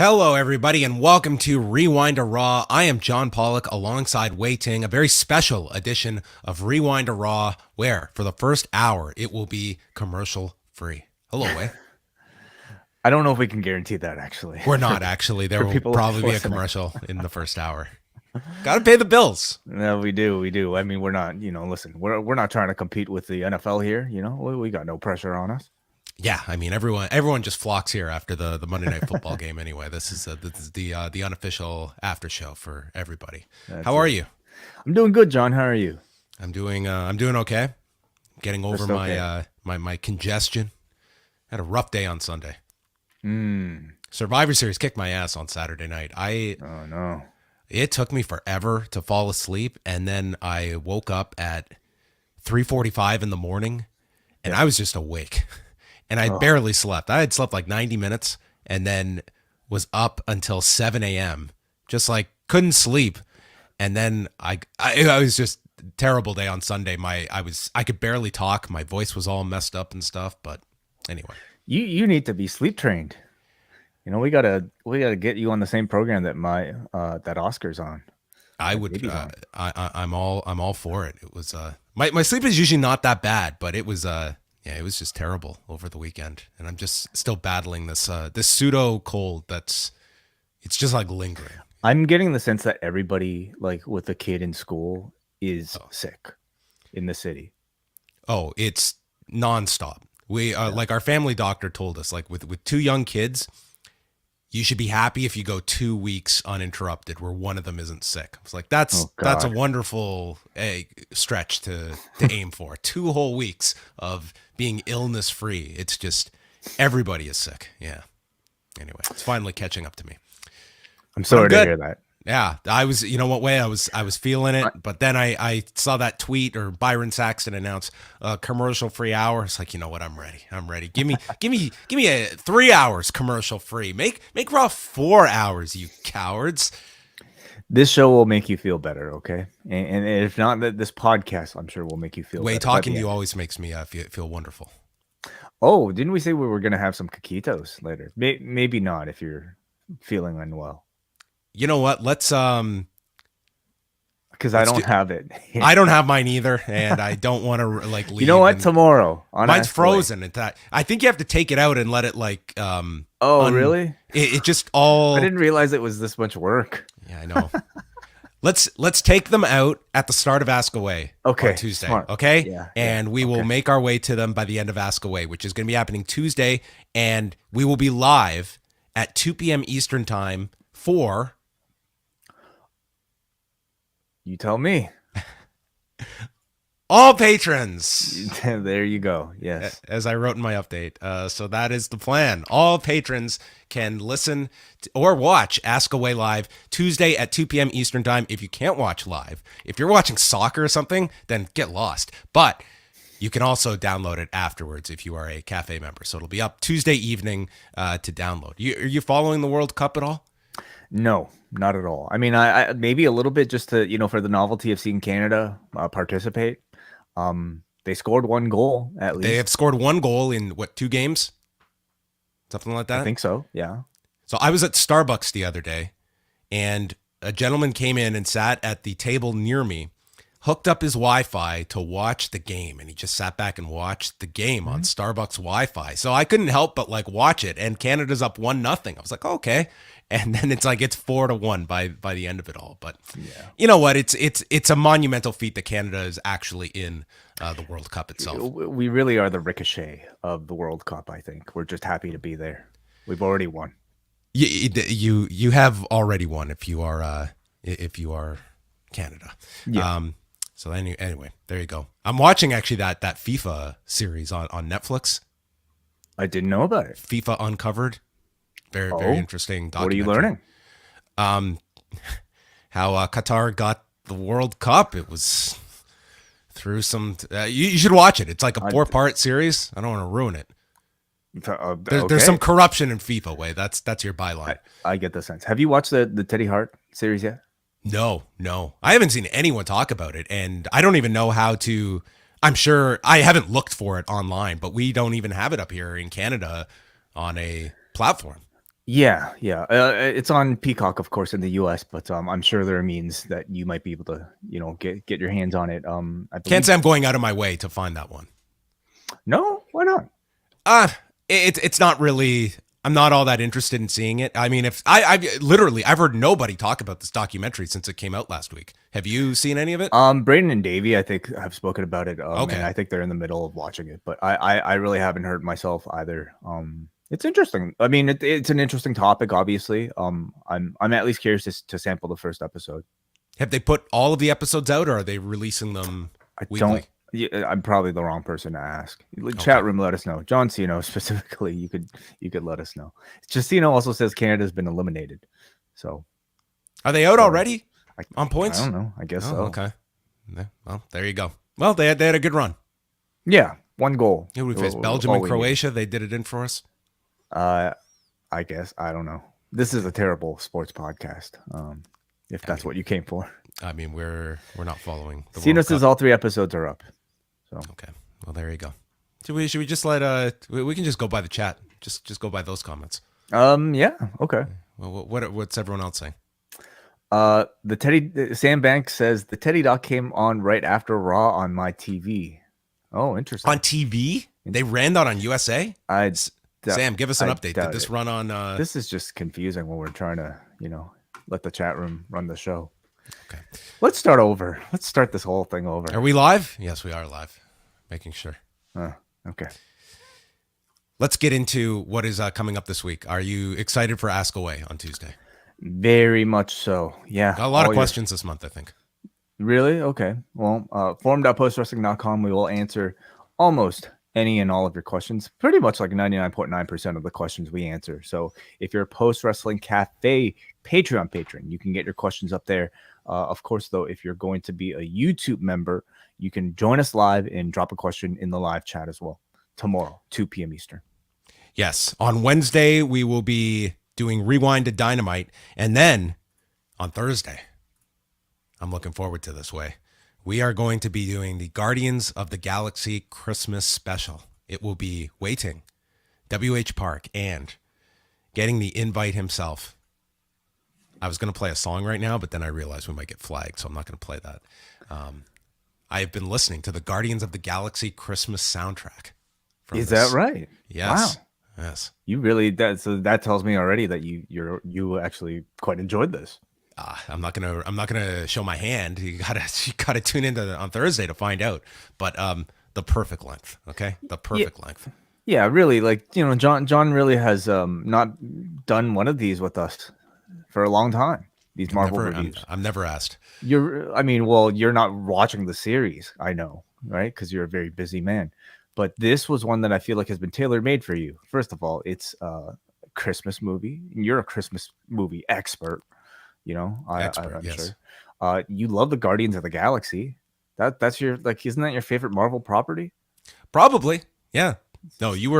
Hello, everybody, and welcome to Rewind to Raw. I am John Pollock alongside Wai Ting, a very special edition of Rewind to Raw, where for the first hour it will be commercial free. Hello, Wai. I don't know if we can guarantee that, actually. We're not, actually. There will probably be a commercial in the first hour. Got to pay the bills. No, we do. I mean, we're not, listen, we're not trying to compete with the NFL here. We got no pressure on us. Yeah, I mean, everyone just flocks here after the Monday Night Football game anyway. This is the unofficial after show for everybody. How are you? I'm doing good, John. How are you? I'm doing okay. Getting over my congestion. Had a rough day on Sunday. Survivor Series kicked my ass on Saturday night. Oh no. It took me forever to fall asleep, and then I woke up at 3:45 in the morning, and I was just awake. And I barely slept. I had slept like 90 minutes and then was up until 7 a.m. Just like couldn't sleep. And then I was just terrible day on Sunday. I could barely talk. My voice was all messed up and stuff. But anyway, you need to be sleep trained. We gotta get you on the same program that that Oscar's on. I would. I'm all for it. It was my sleep is usually not that bad, but it was yeah, it was just terrible over the weekend, and I'm just still battling this pseudo cold it's just like lingering. I'm getting the sense that everybody, like with a kid in school, is sick in the city. Oh, it's nonstop. We like our family doctor told us, like with two young kids, you should be happy if you go 2 weeks uninterrupted where one of them isn't sick. I was like, that's a wonderful stretch to aim for. 2 whole weeks of being illness free. It's just everybody is sick. Yeah. Anyway, it's finally catching up to me. I'm sorry to hear that. Yeah, I was, you know what way I was feeling it, but then I saw that tweet or Byron Saxton announce a commercial free hour. It's like, you know what, I'm ready. Give me a 3 hours commercial free. Make Raw 4 hours, you cowards. This show will make you feel better, okay? And if not, this podcast, I'm sure will make you feel better. Talking to you always makes me feel wonderful. Oh, didn't we say we were going to have some Caquitos later? Maybe not if you're feeling unwell. You know what? Let's because I don't have it. I don't have mine either, and I don't want to leave. You know what? Tomorrow, mine's frozen. I think you have to take it out and let it really? It just all. I didn't realize it was this much work. Yeah, I know. Let's take them out at the start of Ask Away on Tuesday. Smart. Okay, and we will make our way to them by the end of Ask Away, which is going to be happening Tuesday, and we will be live at 2 p.m. Eastern time for. You tell me. All patrons. There you go. Yes. As I wrote in my update. So that is the plan. All patrons can listen or watch Ask Away live Tuesday at 2 p.m. Eastern time. If you can't watch live, if you're watching soccer or something, then get lost. But you can also download it afterwards if you are a cafe member. So it'll be up Tuesday evening to download. Are you following the World Cup at all? No, not at all. I mean, I maybe a little bit just to, for the novelty of seeing Canada participate. They scored 1 goal at least. They have scored 1 goal in 2 games? Something like that? I think so, yeah. So I was at Starbucks the other day, and a gentleman came in and sat at the table near me, hooked up his Wi-Fi to watch the game, and he just sat back and watched the game on Starbucks Wi-Fi. So I couldn't help but watch it, and Canada's up 1-0. I was like, okay. And then it's 4-1 by the end of it all. But you know what? It's a monumental feat that Canada is actually in the World Cup itself. We really are the Ricochet of the World Cup. I think we're just happy to be there. We've already won. You have already won if you are Canada. Yeah. So anyway, there you go. I'm watching actually that FIFA series on Netflix. I didn't know about it. FIFA Uncovered. Very, very interesting documentary. What are you learning? How Qatar got the World Cup. It was through some... you should watch it. It's like a 4-part series. I don't want to ruin it. There's some corruption in FIFA, Way. That's your byline. I get the sense. Have you watched the Teddy Hart series yet? No. I haven't seen anyone talk about it, and I don't even know how to... I'm sure I haven't looked for it online, but we don't even have it up here in Canada on a platform. Yeah. It's on Peacock, of course, in the U.S., but I'm sure there are means that you might be able to, get your hands on it. I Can't believe. say I'm going out of my way to find that one. No, why not? It's not really. I'm not all that interested in seeing it. I mean, if I've heard nobody talk about this documentary since it came out last week. Have you seen any of it? Braden and Davey, I think, have spoken about it. Okay. And I think they're in the middle of watching it, but I really haven't heard myself either. It's interesting. I mean, it's an interesting topic, obviously. I'm at least curious to sample the first episode. Have they put all of the episodes out, or are they releasing them weekly? I'm probably the wrong person to ask. Chat room, let us know. John Cena specifically, you could let us know. Justino also says Canada's been eliminated. So are they out already on points? I don't know. I guess so. Okay. Yeah, well, there you go. Well, they had a good run. Yeah, one goal. Who we faced? Belgium and Croatia. They did it in for us. I guess I don't know. This is a terrible sports podcast. If that's what you came for. I mean, we're not following. Cena says all 3 episodes are up. So okay, well there you go. Should we just let we can just go by the chat. Just go by those comments. Yeah. Okay. Well, what's everyone else saying? The Teddy Sam Banks says the Teddy doc came on right after Raw on my TV. Oh, interesting. On TV? They ran that on USA? Sam, give us an update. Did this run on? This is just confusing when we're trying to, let the chat room run the show. Okay. Let's start over. Let's start this whole thing over. Are we live? Yes, we are live. Making sure. Okay. Let's get into what is coming up this week. Are you excited for Ask Away on Tuesday? Very much so. Yeah. Got a lot of questions this month, I think. Really? Okay. Well, forum.postwrestling.com, we will answer almost any and all of your questions. Pretty much like 99.9% of the questions we answer. So if you're a Post Wrestling Cafe Patreon patron, you can get your questions up there. Of course, though, if you're going to be a YouTube member, you can join us live and drop a question in the live chat as well. Tomorrow, 2 p.m. Eastern. Yes. On Wednesday, we will be doing Rewind to Dynamite. And then on Thursday, I'm looking forward to this way. We are going to be doing the Guardians of the Galaxy Christmas special. It will be Wai Ting, WH Park, and getting the invite himself. I was going to play a song right now, but then I realized we might get flagged, so I'm not going to play that. I have been listening to the Guardians of the Galaxy Christmas soundtrack. Is that right? Yes. Wow. Yes. You really that tells me already that you actually quite enjoyed this. I'm not gonna show my hand. You gotta tune into on Thursday to find out. But the perfect length, okay, the perfect length. Yeah, really. Like John really has not done one of these with us for a long time. These Marvel reviews. I'm never asked. You're not watching the series. I know, right? Because you're a very busy man. But this was one that I feel like has been tailor made for you. First of all, it's a Christmas movie. You're a Christmas movie expert. I'm yes. Sure. You love the Guardians of the Galaxy. That's your isn't that your favorite Marvel property? Probably, yeah. No, you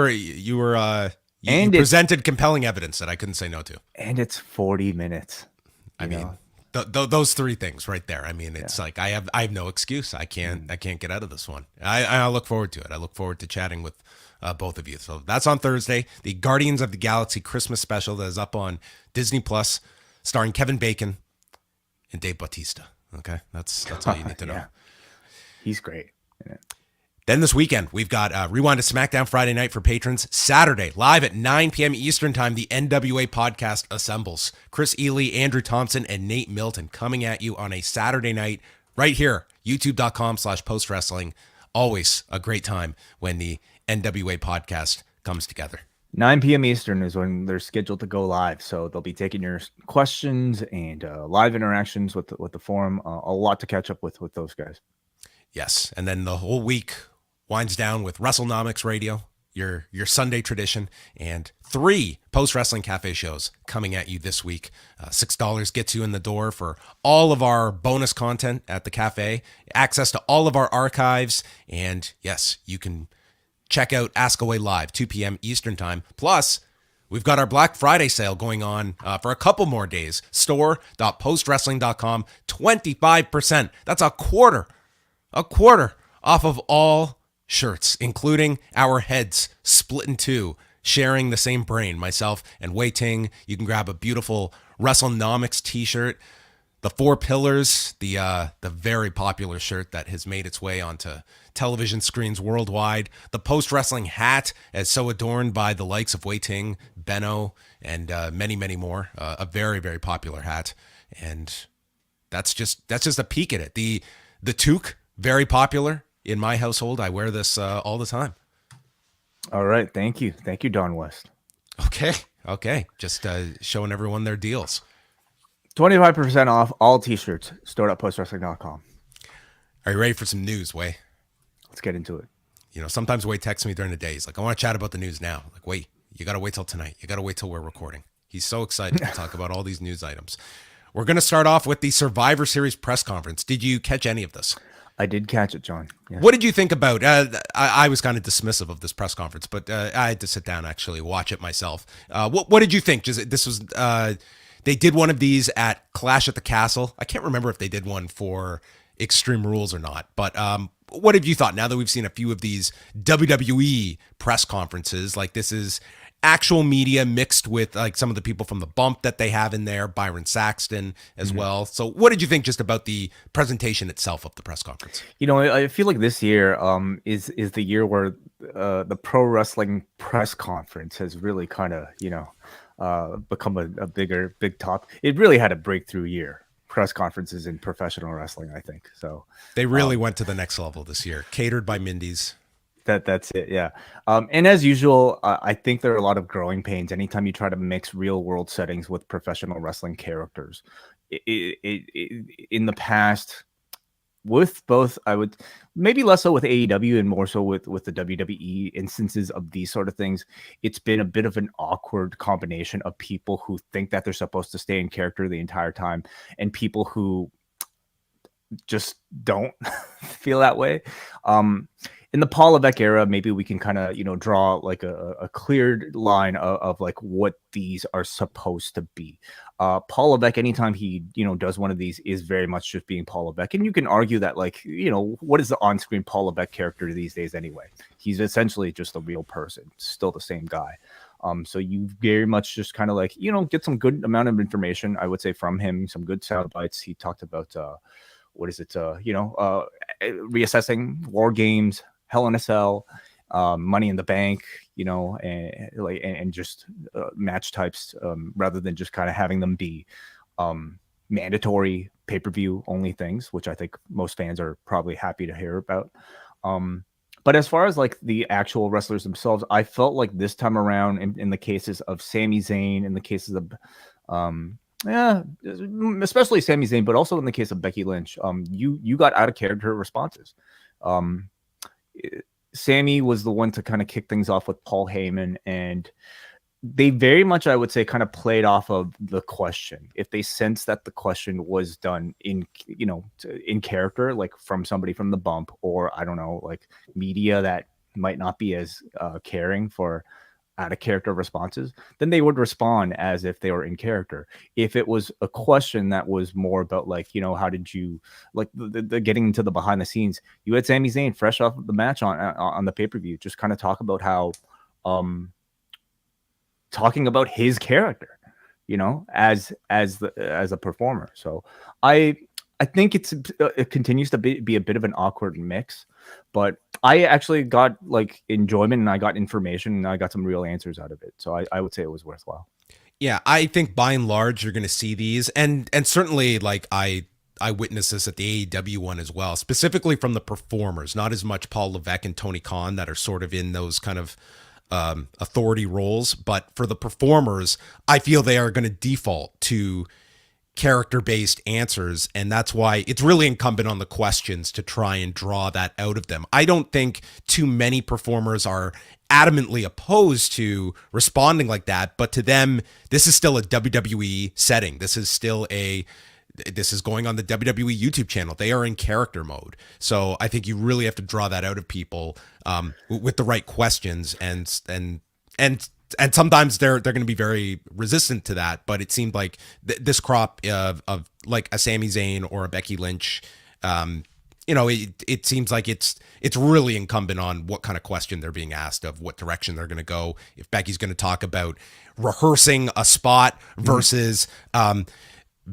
presented compelling evidence that I couldn't say no to. And it's 40 minutes. I mean, those 3 things right there. I mean, it's like I have no excuse. I can't get out of this one. I look forward to it. I look forward to chatting with both of you. So that's on Thursday. The Guardians of the Galaxy Christmas special that is up on Disney Plus. Starring Kevin Bacon and Dave Bautista. Okay, that's all you need to know. Yeah. He's great. Yeah. Then this weekend, we've got Rewind to SmackDown Friday night for patrons. Saturday, live at 9 p.m. Eastern Time, the NWA podcast assembles. Chris Ely, Andrew Thompson, and Nate Milton coming at you on a Saturday night right here, youtube.com/postwrestling. Always a great time when the NWA podcast comes together. 9 p.m. Eastern is when they're scheduled to go live. So they'll be taking your questions and live interactions with the forum. A lot to catch up with those guys. Yes. And then the whole week winds down with WrestleNomics Radio, your Sunday tradition, and 3 Post Wrestling Cafe shows coming at you this week. $6 gets you in the door for all of our bonus content at the cafe, access to all of our archives, and yes, you can check out Ask Away Live, 2 p.m. Eastern Time. Plus, we've got our Black Friday sale going on for a couple more days. Store.postwrestling.com, 25%. That's a quarter off of all shirts, including our heads split in 2. sharing the same brain, myself and Wai Ting. You can grab a beautiful WrestleNomics t-shirt. The Four Pillars, the very popular shirt that has made its way onto television screens worldwide. The Post Wrestling hat, as so adorned by the likes of Wai Ting, Benno, and many, many more. A very, very popular hat, and that's just a peek at it. The toque, very popular in my household. I wear this all the time. All right, thank you, Don West. Okay, just showing everyone their deals. 25% off all t-shirts, store.postwrestling.com. Are you ready for some news, Wai? Let's get into it. You know, sometimes Wai texts me during the day. He's like, I want to chat about the news now. Like, wait, you got to wait till tonight. You got to wait till we're recording. He's so excited to talk about all these news items. We're going to start off with the Survivor Series press conference. Did you catch any of this? I did catch it, John. Yes. What did you think about I was kind of dismissive of this press conference, but I had to sit down and actually watch it myself. What did you think? This was they did one of these at Clash at the Castle. I can't remember if they did one for Extreme Rules or not, but what have you thought now that we've seen a few of these WWE press conferences? Like, this is actual media mixed with like some of the people from the bump that they have in there, Byron Saxton as well. So what did you think just about the presentation itself of the press conference? You know, I feel like this year is the year where the pro wrestling press conference has really kind of, become a big top. It really had a breakthrough year. Press conferences in professional wrestling, I think. So they really went to the next level this year, catered by Mindy's. That's it, yeah. And as usual, I think there are a lot of growing pains anytime you try to mix real world settings with professional wrestling characters. In the past, with both, I would maybe less so with AEW and more so with the WWE instances of these sort of things, it's been a bit of an awkward combination of people who think that they're supposed to stay in character the entire time and people who just don't feel that way. In the Paul Levesque era, maybe we can kind of, draw like a cleared line of like what these are supposed to be. Paul Levesque, anytime he, does one of these, is very much just being Paul Levesque. And you can argue that, like, what is the on-screen Paul Levesque character these days anyway? He's essentially just a real person, still the same guy. So you very much just kind of like, get some good amount of information, I would say, from him, some good sound bites. He talked about, reassessing War Games, Hell in a Cell, Money in the Bank, and just match types, rather than just kind of having them be mandatory pay-per-view only things, which I think most fans are probably happy to hear about. But as far as like the actual wrestlers themselves, I felt like this time around in the cases of Sami Zayn, in the cases of especially Sami Zayn, but also in the case of Becky Lynch, you got out of character responses. Sammy was the one to kind of kick things off with Paul Heyman, and they very much, I would say, kind of played off of the question. If they sensed that the question was done in character, like from somebody from the bump, or I don't know, like media that might not be as caring for out of character responses, then they would respond as if they were in character. If it was a question that was more about like, how did you like the getting into the behind the scenes, you had Sami Zayn fresh off the match on the pay-per-view, just kind of talk about how talking about his character, as a performer. So I think it continues to be a bit of an awkward mix, but I actually got like enjoyment and I got information and I got some real answers out of it. So I would say it was worthwhile. Yeah, I think by and large you're going to see these, and certainly like I witnessed this at the AEW one as well, specifically from the performers, not as much Paul Levesque and Tony Khan that are sort of in those kind of authority roles, but for the performers, I feel they are going to default to character-based answers, and that's why it's really incumbent on the questions to try and draw that out of them. I don't think too many performers are adamantly opposed to responding like that, but to them, this is still a WWE setting. This is going on the WWE YouTube channel. They are in character mode. So I think you really have to draw that out of people with the right questions, and sometimes they're going to be very resistant to that. But it seemed like this crop of like a Sami Zayn or a Becky Lynch it seems like it's really incumbent on what kind of question they're being asked, of what direction they're going to go. If Becky's going to talk about rehearsing a spot versus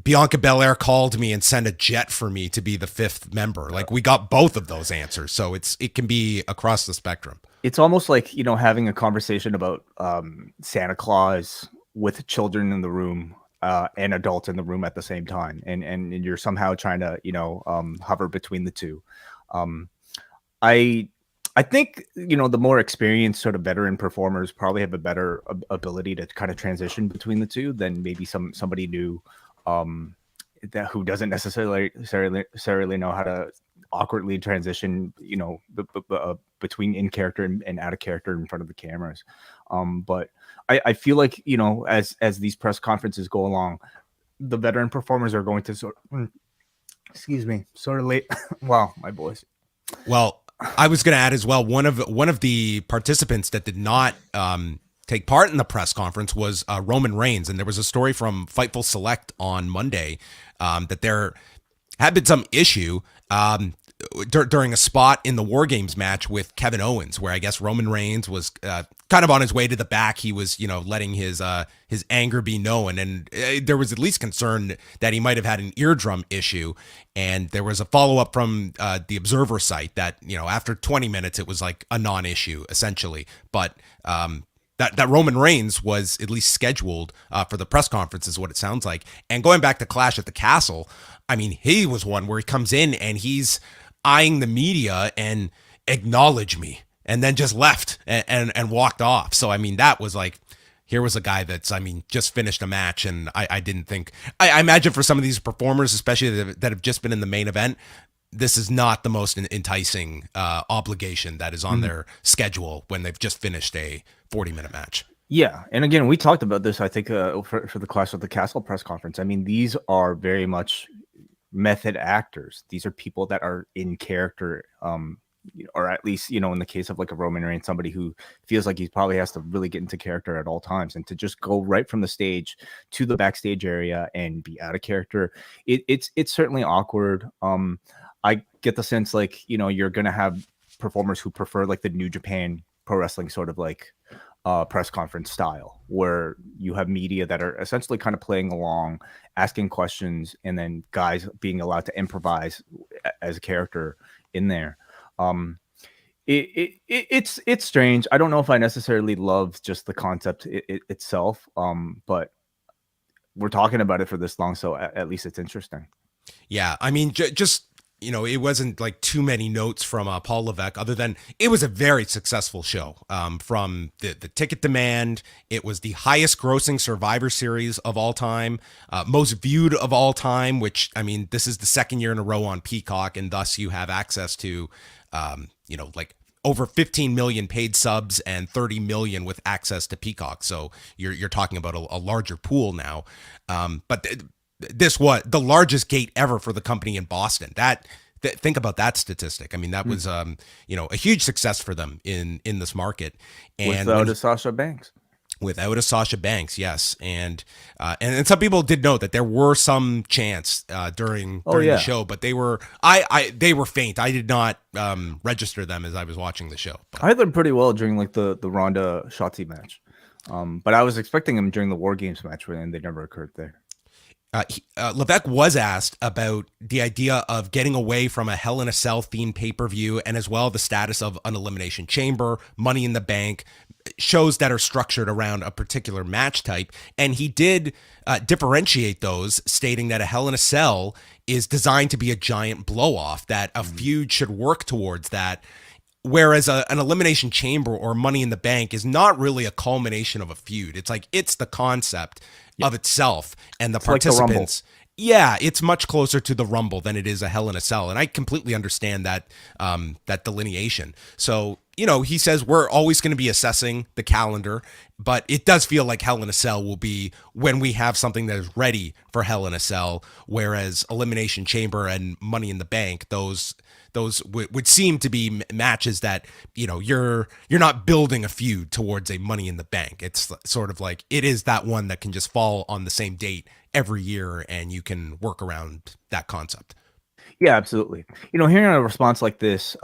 Bianca Belair called me and sent a jet for me to be the 5th member. Like, we got both of those answers. So it can be across the spectrum. It's almost like, having a conversation about Santa Claus with children in the room and adults in the room at the same time. And you're somehow trying to, hover between the two. I think, the more experienced sort of veteran performers probably have a better ability to kind of transition between the two than maybe somebody new that who doesn't necessarily know how to awkwardly transition, between in character and out of character in front of the cameras. But I feel like, as these press conferences go along, the veteran performers are going to sort of late. Wow, my voice. Well, I was going to add as well, one of the participants that did not take part in the press conference was Roman Reigns. And there was a story from Fightful Select on Monday that there had been some issue during a spot in the War Games match with Kevin Owens, where I guess Roman Reigns was kind of on his way to the back. He was, letting his anger be known. And there was at least concern that he might have had an eardrum issue. And there was a follow-up from the Observer site that, after 20 minutes, it was like a non-issue, essentially. But that Roman Reigns was at least scheduled for the press conference, is what it sounds like. And going back to Clash at the Castle, I mean, he was one where he comes in and he's eyeing the media and acknowledge me, and then just left and walked off. So, I mean, that was like, here was a guy that's, just finished a match. And I didn't think, I imagine for some of these performers, especially that have just been in the main event, this is not the most enticing obligation that is on their schedule when they've just finished a 40-minute match. Yeah. And again, we talked about this, I think, for the Clash of the Castle press conference. I mean, these are very much method actors. These are people that are in character, or at least, in the case of like a Roman Reigns, somebody who feels like he probably has to really get into character at all times, and to just go right from the stage to the backstage area and be out of character. It's certainly awkward. I get the sense like, you're going to have performers who prefer like the New Japan Pro Wrestling sort of like press conference style, where you have media that are essentially kind of playing along, asking questions, and then guys being allowed to improvise as a character in there. It's strange. I don't know if I necessarily love just the concept itself, but we're talking about it for this long, so at least it's interesting. Yeah, I mean, just it wasn't like too many notes from Paul Levesque, other than it was a very successful show. From the ticket demand, it was the highest grossing Survivor Series of all time, most viewed of all time, which, I mean, this is the second year in a row on Peacock, and thus you have access to, like over 15 million paid subs and 30 million with access to Peacock. So you're talking about a larger pool now. But this was the largest gate ever for the company in Boston. Think about that statistic. I mean, that was a huge success for them in this market. And without a Sasha Banks. Without a Sasha Banks, yes. And some people did note that there were some chants during the show, but they were faint. I did not register them as I was watching the show. But I had them pretty well during like the Ronda Shotzi match. But I was expecting them during the War Games match, and they never occurred there. Levesque was asked about the idea of getting away from a Hell in a Cell themed pay-per-view, and as well the status of an Elimination Chamber, Money in the Bank, shows that are structured around a particular match type. And he did differentiate those, stating that a Hell in a Cell is designed to be a giant blow-off, that a feud should work towards that, whereas an Elimination Chamber or Money in the Bank is not really a culmination of a feud. It's like, it's the concept of itself, and the participants. Like it's much closer to the Rumble than it is a Hell in a Cell, and I completely understand that that delineation. So he says we're always going to be assessing the calendar, but it does feel like Hell in a Cell will be when we have something that is ready for Hell in a Cell, whereas Elimination Chamber and Money in the Bank, those would seem to be matches that, you're not building a feud towards a Money in the Bank. It's sort of like, it is that one that can just fall on the same date every year, and you can work around that concept. Yeah, absolutely. Hearing a response like this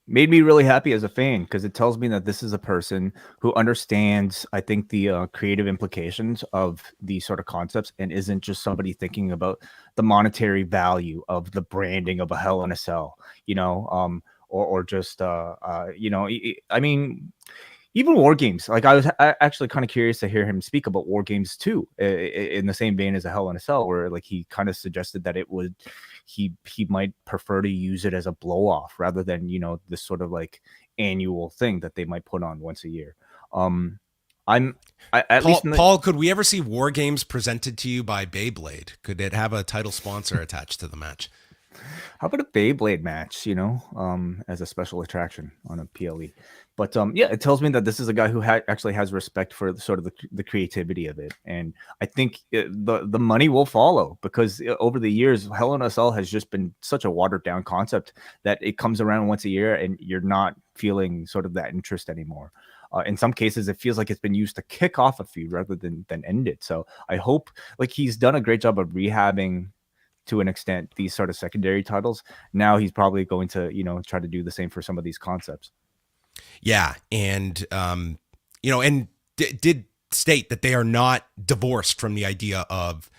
made me really happy as a fan, because it tells me that this is a person who understands, I think, the creative implications of these sort of concepts, and isn't just somebody thinking about the monetary value of the branding of a Hell in a Cell, or just, I mean, even war games. Like, I was actually kind of curious to hear him speak about war games too, in the same vein as a Hell in a Cell, where like he kind of suggested that he might prefer to use it as a blow off rather than this sort of like annual thing that they might put on once a year. Um, at least Paul, could we ever see War Games presented to you by Beyblade? Could it have a title sponsor attached to the match? How about a Beyblade match, as a special attraction on a PLE? But yeah, it tells me that this is a guy who actually has respect for sort of the creativity of it, and I think the money will follow, because over the years, Hell in a Cell has just been such a watered down concept that it comes around once a year, and you're not feeling sort of that interest anymore. In some cases, it feels like it's been used to kick off a feud rather than end it. So I hope, like, he's done a great job of rehabbing to an extent these sort of secondary titles. Now he's probably going to try to do the same for some of these concepts. Yeah, and did state that they are not divorced from the idea of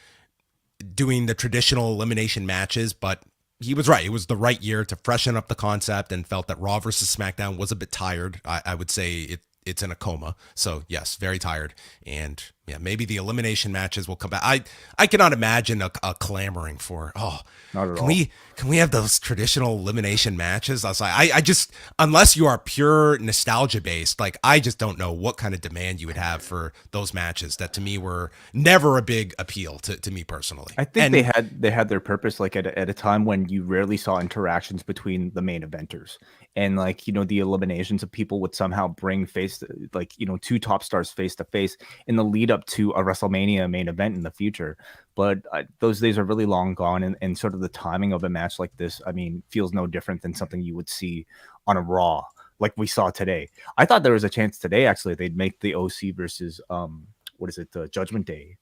doing the traditional elimination matches, but he was right. It was the right year to freshen up the concept, and felt that Raw versus SmackDown was a bit tired. I would say it's in a coma. So yes, very tired. And yeah, maybe the elimination matches will come back. I cannot imagine a clamoring for, Not at can all. we have those traditional elimination matches? I was like, I just, unless you are pure nostalgia based, like, I just don't know what kind of demand you would have for those matches that to me were never a big appeal to me personally. I think they had their purpose, like, at a time when you rarely saw interactions between the main eventers, and like the eliminations of people would somehow bring two top stars face to face in the lead up to a WrestleMania main event in the future. But those days are really long gone, and sort of the timing of a match like this, I mean, feels no different than something you would see on a Raw like we saw today. I thought there was a chance today actually they'd make the OC versus what is it, the Judgment Day,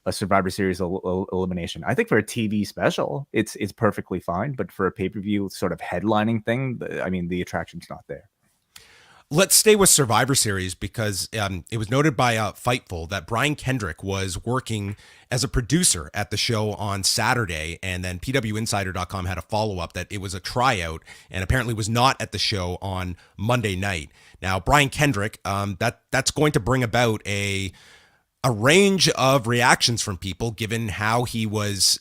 a Survivor Series elimination. I think for a TV special, it's perfectly fine, but for a pay-per-view sort of headlining thing, I mean, the attraction's not there. Let's stay with Survivor Series, because it was noted by Fightful that Brian Kendrick was working as a producer at the show on Saturday, and then PWInsider.com had a follow-up that it was a tryout and apparently was not at the show on Monday night. Now, Brian Kendrick, that's going to bring about a range of reactions from people, given how he was,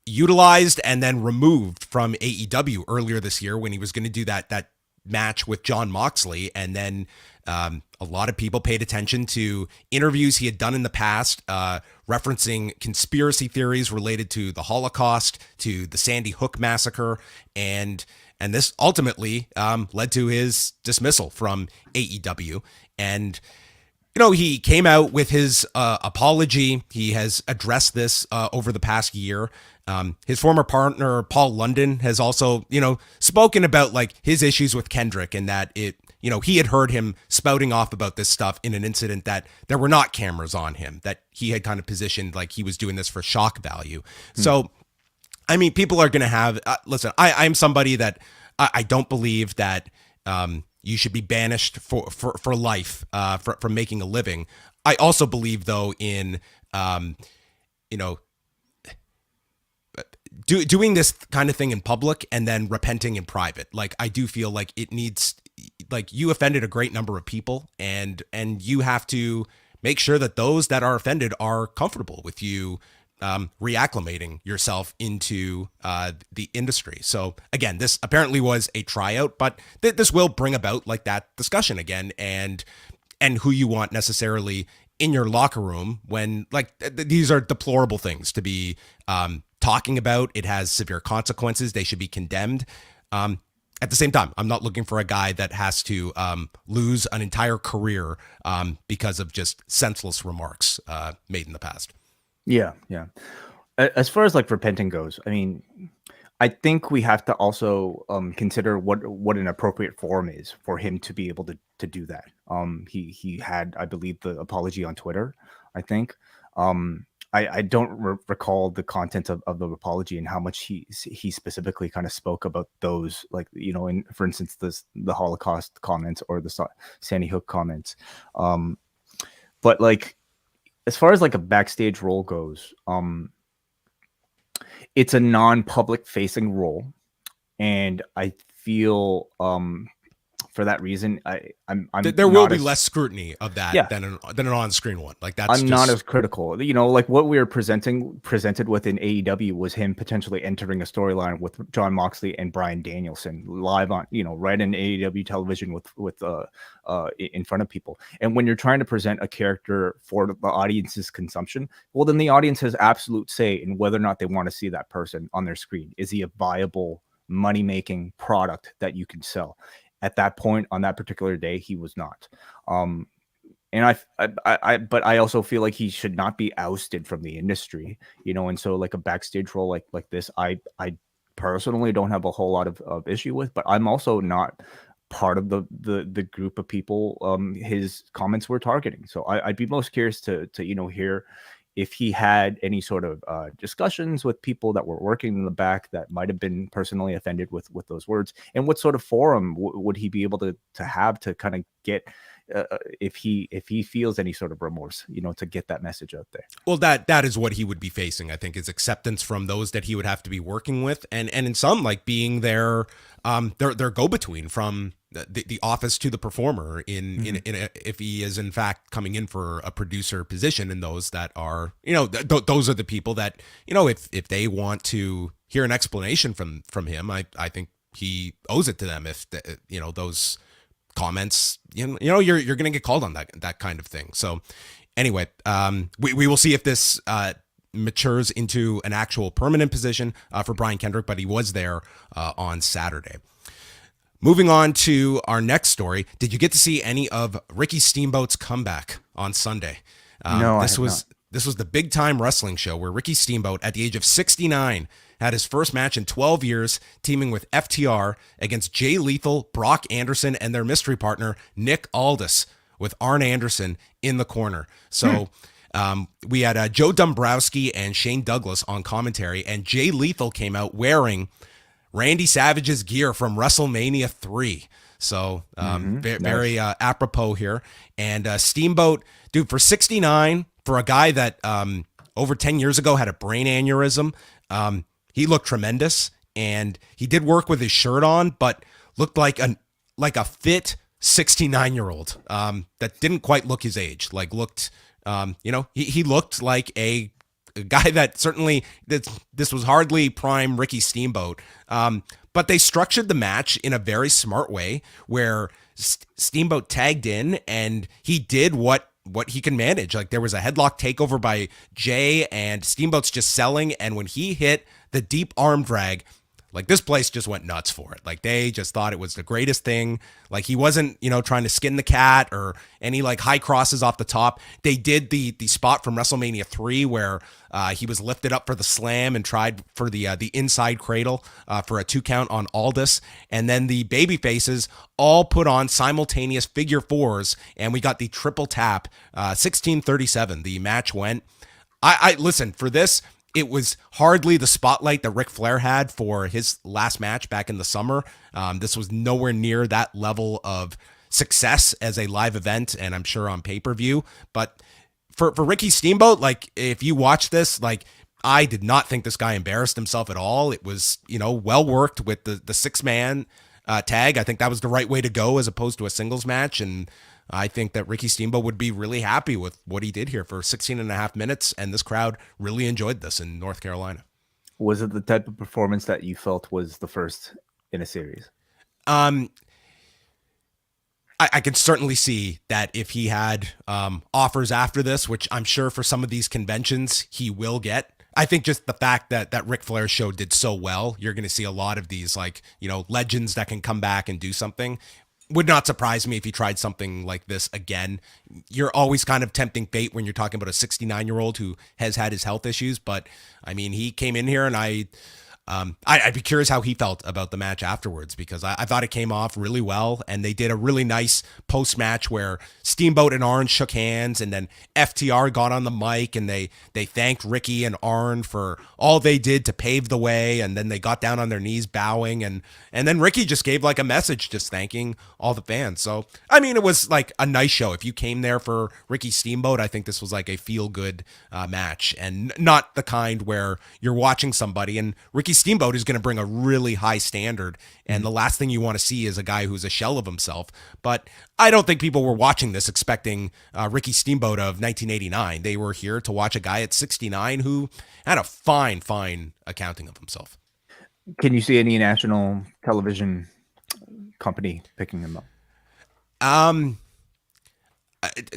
utilized and then removed from AEW earlier this year when he was going to do that match with Jon Moxley. And then a lot of people paid attention to interviews he had done in the past, referencing conspiracy theories related to the Holocaust, to the Sandy Hook massacre, and this ultimately led to his dismissal from AEW. And he came out with his apology. He has addressed this over the past year. His former partner, Paul London, has also, spoken about like his issues with Kendrick, and that he had heard him spouting off about this stuff in an incident that there were not cameras on him, that he had kind of positioned like he was doing this for shock value. So, I mean, people are going to have, listen, I'm somebody that I don't believe that, you should be banished for life, for making a living. I also believe, though, in, doing this kind of thing in public and then repenting in private. Like, I do feel like it needs, like, you offended a great number of people, and you have to make sure that those that are offended are comfortable with you reacclimating yourself into the industry. So again, this apparently was a tryout, but this will bring about like that discussion again, and who you want necessarily in your locker room when like these are deplorable things to be talking about. It has severe consequences. They should be condemned. At the same time, I'm not looking for a guy that has to lose an entire career because of just senseless remarks made in the past. Yeah. As far as like repenting goes, I mean, I think we have to also consider what an appropriate form is for him to be able to do that. He had, I believe, the apology on Twitter, I think. I don't recall the content of the apology and how much he specifically kind of spoke about those, like, you know, in, for instance, the Holocaust comments or the Sandy Hook comments. But like, as far as like a backstage role goes, it's a non-public facing role, and I feel for that reason, I'm there will be less scrutiny of that Yeah. than an on-screen one. Like that's I'm not as critical. You know, like what we were presented with in AEW was him potentially entering a storyline with Jon Moxley and Bryan Danielson live on, you know, right in AEW television with in front of people. And when you're trying to present a character for the audience's consumption, well, then the audience has absolute say in whether or not they want to see that person on their screen. Is he a viable money-making product that you can sell? At that point, on that particular day, he was not. And but I also feel like he should not be ousted from the industry, you know. And so, like a backstage role like this, I personally don't have a whole lot of issue with. But I'm also not part of the group of people his comments were targeting. So I'd be most curious to you know, hear if he had any sort of discussions with people that were working in the back that might have been personally offended with those words, and what sort of forum would he be able to have to kind of get if he feels any sort of remorse, you know, to get that message out there. Well, that is what he would be facing, I think, is acceptance from those that he would have to be working with, and in some, like, being their go-between from the office to the performer if he is in fact coming in for a producer position. And those that are, you know, those are the people that, you know, if they want to hear an explanation from him, I think he owes it to them. If you know, those comments, you know, you're going to get called on that kind of thing. So anyway, we will see if this matures into an actual permanent position for Brian Kendrick, but he was there on Saturday. Moving on to our next story. Did you get to see any of Ricky Steamboat's comeback on Sunday? No, this was the big time wrestling show where Ricky Steamboat, at the age of 69, had his first match in 12 years, teaming with FTR against Jay Lethal, Brock Anderson, and their mystery partner, Nick Aldis, with Arn Anderson in the corner. So we had Joe Dombrowski and Shane Douglas on commentary, and Jay Lethal came out wearing Randy Savage's gear from WrestleMania 3. So very apropos here. And Steamboat, dude, for 69, for a guy that over 10 years ago had a brain aneurysm, he looked tremendous, and he did work with his shirt on, but looked like a fit 69-year-old that didn't quite look his age. Like, looked, you know, he looked like a guy that certainly, this was hardly prime Ricky Steamboat. But they structured the match in a very smart way where Steamboat tagged in and he did what he can manage. Like, there was a headlock takeover by Jay, and Steamboat's just selling. And when he hit the deep arm drag, like, this place just went nuts for it. Like, they just thought it was the greatest thing. Like, he wasn't, you know, trying to skin the cat or any like high crosses off the top. They did the spot from WrestleMania 3 where he was lifted up for the slam and tried for the inside cradle for a 2 count on Aldis. And then the baby faces all put on simultaneous figure fours, and we got the triple tap, 16:37. The match went. I listen, for this, it was hardly the spotlight that Ric Flair had for his last match back in the summer. This was nowhere near that level of success as a live event, and I'm sure on pay-per-view. But for Ricky Steamboat, like, if you watch this, like, I did not think this guy embarrassed himself at all. It was, you know, well worked with the 6-man tag. I think that was the right way to go as opposed to a singles match, and I think that Ricky Steamboat would be really happy with what he did here for 16 and a half minutes, and this crowd really enjoyed this in North Carolina. Was it the type of performance that you felt was the first in a series? I can certainly see that if he had offers after this, which I'm sure for some of these conventions he will get. I think just the fact that Ric Flair's show did so well, you're going to see a lot of these, like, you know, legends that can come back and do something. Would not surprise me if he tried something like this again. You're always kind of tempting fate when you're talking about a 69-year-old who has had his health issues. But I mean, he came in here, and I I'd be curious how he felt about the match afterwards, because I thought it came off really well, and they did a really nice post-match where Steamboat and Arn shook hands, and then FTR got on the mic and they thanked Ricky and Arn for all they did to pave the way, and then they got down on their knees bowing, and then Ricky just gave like a message just thanking all the fans. So I mean, it was like a nice show. If you came there for Ricky Steamboat, I think this was like a feel-good match, and not the kind where you're watching somebody and Ricky Steamboat is going to bring a really high standard, and the last thing you want to see is a guy who's a shell of himself. But I don't think people were watching this expecting Ricky Steamboat of 1989. They were here to watch a guy at 69 who had a fine accounting of himself. Can you see any national television company picking him up?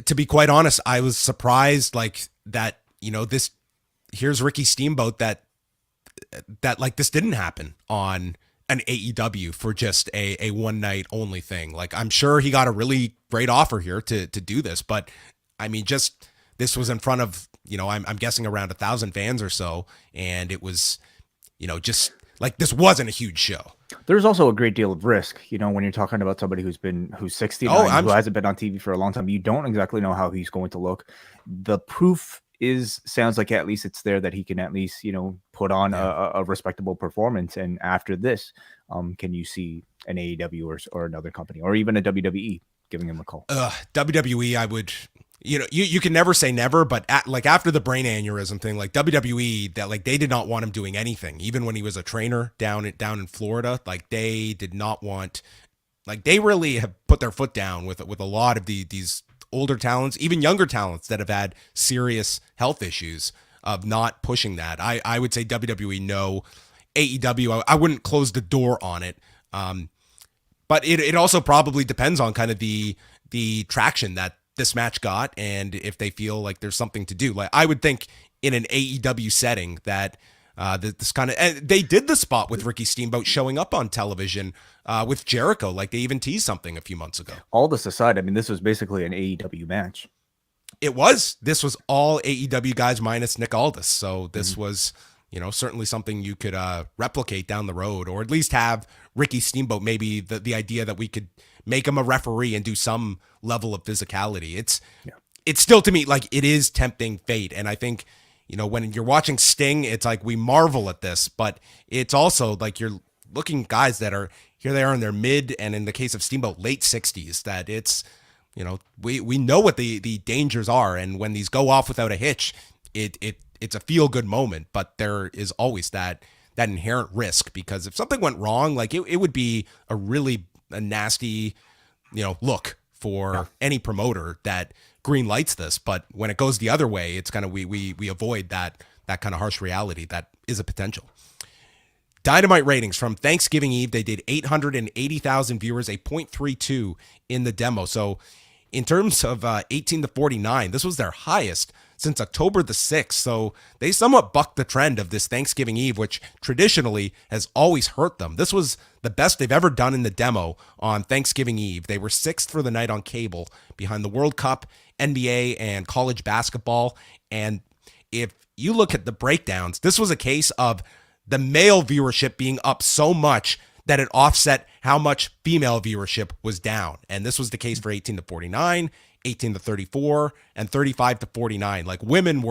To be quite honest, I was surprised like that, here's Ricky Steamboat that like this didn't happen on an AEW for just a one night only thing. Like, I'm sure he got a really great offer here to do this, but I mean, just this was in front of, I'm guessing around 1,000 fans or so. And it was, just like, this wasn't a huge show. There's also a great deal of risk, when you're talking about somebody who's 69, who hasn't been on TV for a long time. You don't exactly know how he's going to look. The proof sounds like at least it's there that he can at least, put on a respectable performance. And after this, can you see an AEW or another company or even a WWE giving him a call? WWE, I would, you can never say never, but after the brain aneurysm thing, like WWE, that like they did not want him doing anything, even when he was a trainer down in Florida. Like they did not want, like they really have put their foot down with a lot of these older talents, even younger talents that have had serious health issues, of not pushing that. I would say WWE, no. AEW, I wouldn't close the door on it. But it also probably depends on kind of the traction that this match got, and if they feel like there's something to do. Like, I would think in an AEW setting that this kind of, and they did the spot with Ricky Steamboat showing up on television with Jericho. Like, they even teased something a few months ago. All this aside, I mean, this was basically an AEW match. It was. This was all AEW guys minus Nick Aldis. So this was, certainly something you could replicate down the road, or at least have Ricky Steamboat, maybe the idea that we could make him a referee and do some level of physicality. It's still, to me, like, it is tempting fate. And I think, when you're watching Sting, it's like we marvel at this, but it's also like you're looking guys that are, here they are in their mid, and in the case of Steamboat, late 60s, that it's, we know what the dangers are. And when these go off without a hitch, it's a feel good moment, but there is always that inherent risk, because if something went wrong, like it would be a nasty, look for any promoter that green lights this. But when it goes the other way, it's kind of, we avoid that kind of harsh reality that is a potential. Dynamite ratings from Thanksgiving Eve, they did 880,000 viewers, a 0.32 in the demo. So in terms of 18 to 49, this was their highest since October the 6th. So they somewhat bucked the trend of this Thanksgiving Eve, which traditionally has always hurt them. This was the best they've ever done in the demo on Thanksgiving Eve. They were 6th for the night on cable, behind the World Cup, NBA, and college basketball. And if you look at the breakdowns, this was a case of the male viewership being up so much that it offset how much female viewership was down. And this was the case for 18 to 49, 18 to 34, and 35 to 49. Like, women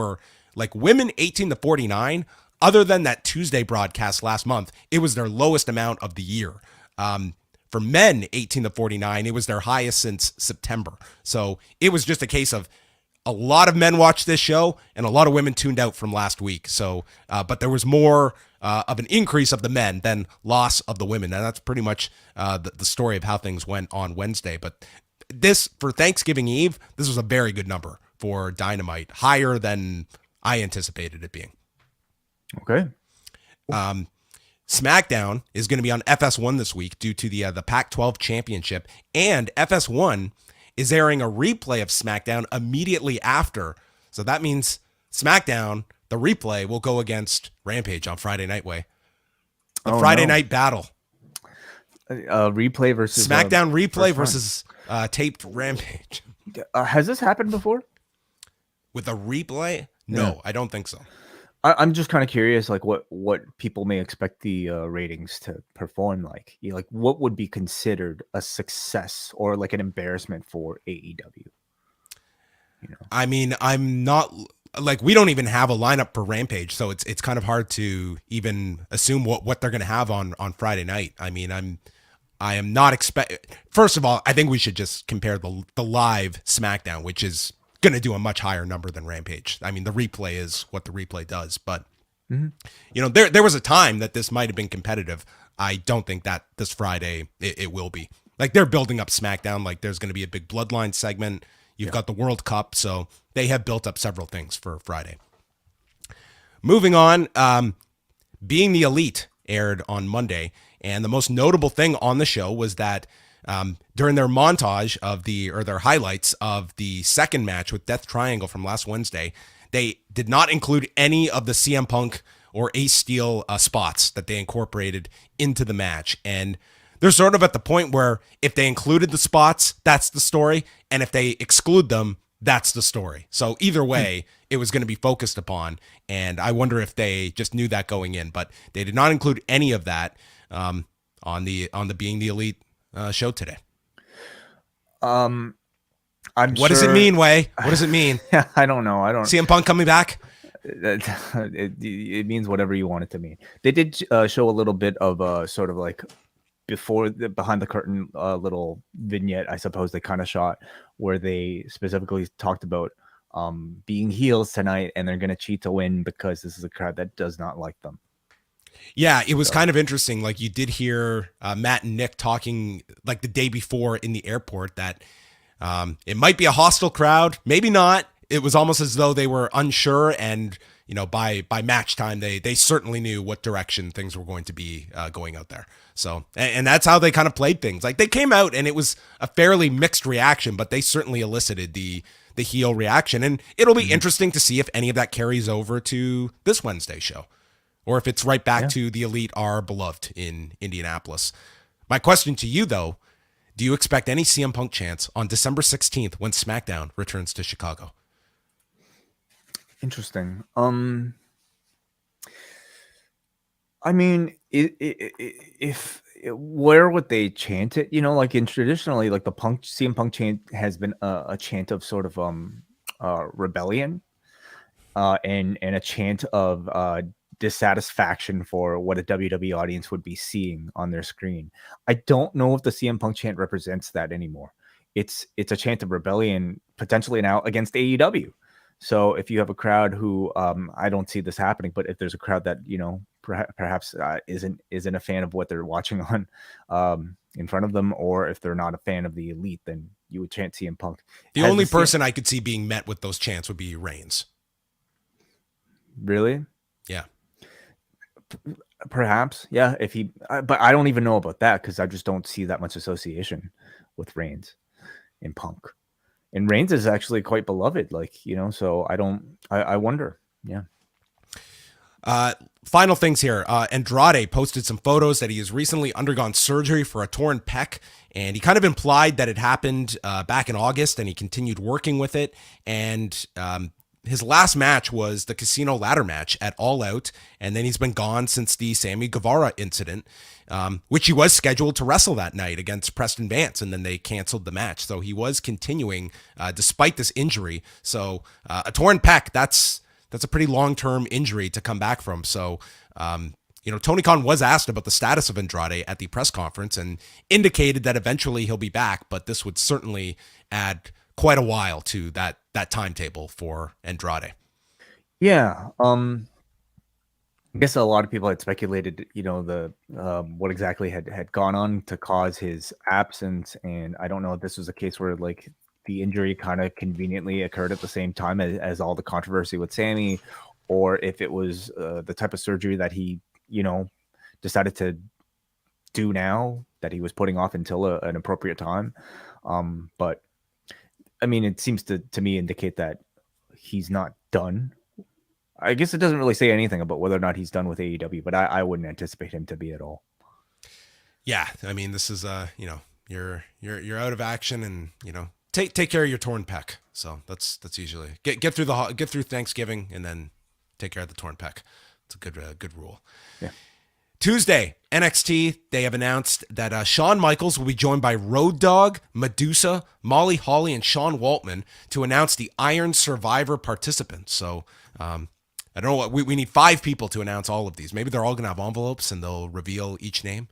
18 to 49, other than that Tuesday broadcast last month, it was their lowest amount of the year. For men 18 to 49, it was their highest since September. So it was just a case of a lot of men watched this show and a lot of women tuned out from last week. So, but there was more of an increase of the men than loss of the women. And that's pretty much the story of how things went on Wednesday. But this, for Thanksgiving Eve, this was a very good number for Dynamite, higher than I anticipated it being. Okay. SmackDown is going to be on FS1 this week due to the Pac-12 championship, and FS1 is airing a replay of SmackDown immediately after. So that means SmackDown, the replay, will go against Rampage on Friday Night Way. Friday Night Battle. Replay versus SmackDown replay versus taped Rampage. Has this happened before? With a replay? No, I don't think so. I'm just kind of curious, like what people may expect the ratings to perform like. Like what would be considered a success or like an embarrassment for AEW? You know. I mean, I'm not like we don't even have a lineup for Rampage, so it's kind of hard to even assume what they're going to have on Friday night. I mean, I am not expect. First of all, I think we should just compare the live SmackDown, which is going to do a much higher number than Rampage. I mean, the replay is what the replay does, but you know, there was a time that this might have been competitive. I don't think that this Friday it will be. Like they're building up SmackDown. Like there's going to be a big Bloodline segment. You've got the World Cup, so they have built up several things for Friday. Moving on, Being the Elite aired on Monday, and the most notable thing on the show was that during their montage of their highlights of the second match with Death Triangle from last Wednesday, they did not include any of the CM Punk or Ace Steel spots that they incorporated into the match. And they're sort of at the point where if they included the spots, that's the story. And if they exclude them, that's the story. So either way, it was going to be focused upon. And I wonder if they just knew that going in, but they did not include any of that on the Being the Elite show today. I'm What does it mean, Way? What does it mean? I don't know. I don't. CM Punk coming back? It means whatever you want it to mean. They did show a little bit of sort of like behind the curtain little vignette, I suppose they kind of shot where they specifically talked about being heels tonight and they're going to cheat to win because this is a crowd that does not like them. Yeah, it was kind of interesting. Like you did hear Matt and Nick talking like the day before in the airport that it might be a hostile crowd, maybe not. It was almost as though they were unsure, and you know, by match time, they certainly knew what direction things were going to be going out there. So, and that's how they kind of played things. Like they came out, and it was a fairly mixed reaction, but they certainly elicited the heel reaction, and it'll be interesting to see if any of that carries over to this Wednesday show, or if it's right back to the Elite are beloved in Indianapolis. My question to you, though, do you expect any CM Punk chants on December 16th when SmackDown returns to Chicago? Interesting. I mean, if where would they chant it? You know, like traditionally, like the CM Punk chant has been a chant of sort of rebellion, and a chant of dissatisfaction for what a WWE audience would be seeing on their screen. I don't know if the CM Punk chant represents that anymore. It's a chant of rebellion potentially now against AEW. So if you have a crowd who I don't see this happening, but if there's a crowd that, you know, perhaps isn't a fan of what they're watching on in front of them, or if they're not a fan of the Elite, then you would chant CM Punk. The only person I could see being met with those chants would be Reigns. Really? Yeah. Perhaps, yeah. If he, but I don't even know about that because I just don't see that much association with Reigns and Punk. And Reigns is actually quite beloved, like, you know. So I wonder. Yeah. Final things here. Andrade posted some photos that he has recently undergone surgery for a torn pec, and he kind of implied that it happened back in August, and he continued working with it. And his last match was the Casino Ladder match at All Out, and then he's been gone since the Sammy Guevara incident, which he was scheduled to wrestle that night against Preston Vance, and then they canceled the match. So he was continuing despite this injury. So a torn pec, that's a pretty long-term injury to come back from. So, you know, Tony Khan was asked about the status of Andrade at the press conference and indicated that eventually he'll be back, but this would certainly add quite a while to that timetable for Andrade. Yeah. I guess a lot of people had speculated, you know, the what exactly had gone on to cause his absence, and I don't know if this was a case where like the injury kind of conveniently occurred at the same time as all the controversy with Sammy, or if it was the type of surgery that he, you know, decided to do now that he was putting off until an appropriate time. But I mean, it seems to me indicate that he's not done. I guess it doesn't really say anything about whether or not he's done with AEW, but I wouldn't anticipate him to be at all. Yeah, I mean, this is you know, you're out of action, and you know, take care of your torn pec. So that's usually get through Thanksgiving and then Take care of the torn pec. It's a good rule. Yeah. Tuesday, NXT, they have announced that Shawn Michaels will be joined by Road Dogg, Medusa, Molly Holly, and Sean Waltman to announce the Iron Survivor participants. So I don't know what we need 5 people to announce all of these. Maybe they're all going to have envelopes and they'll reveal each name.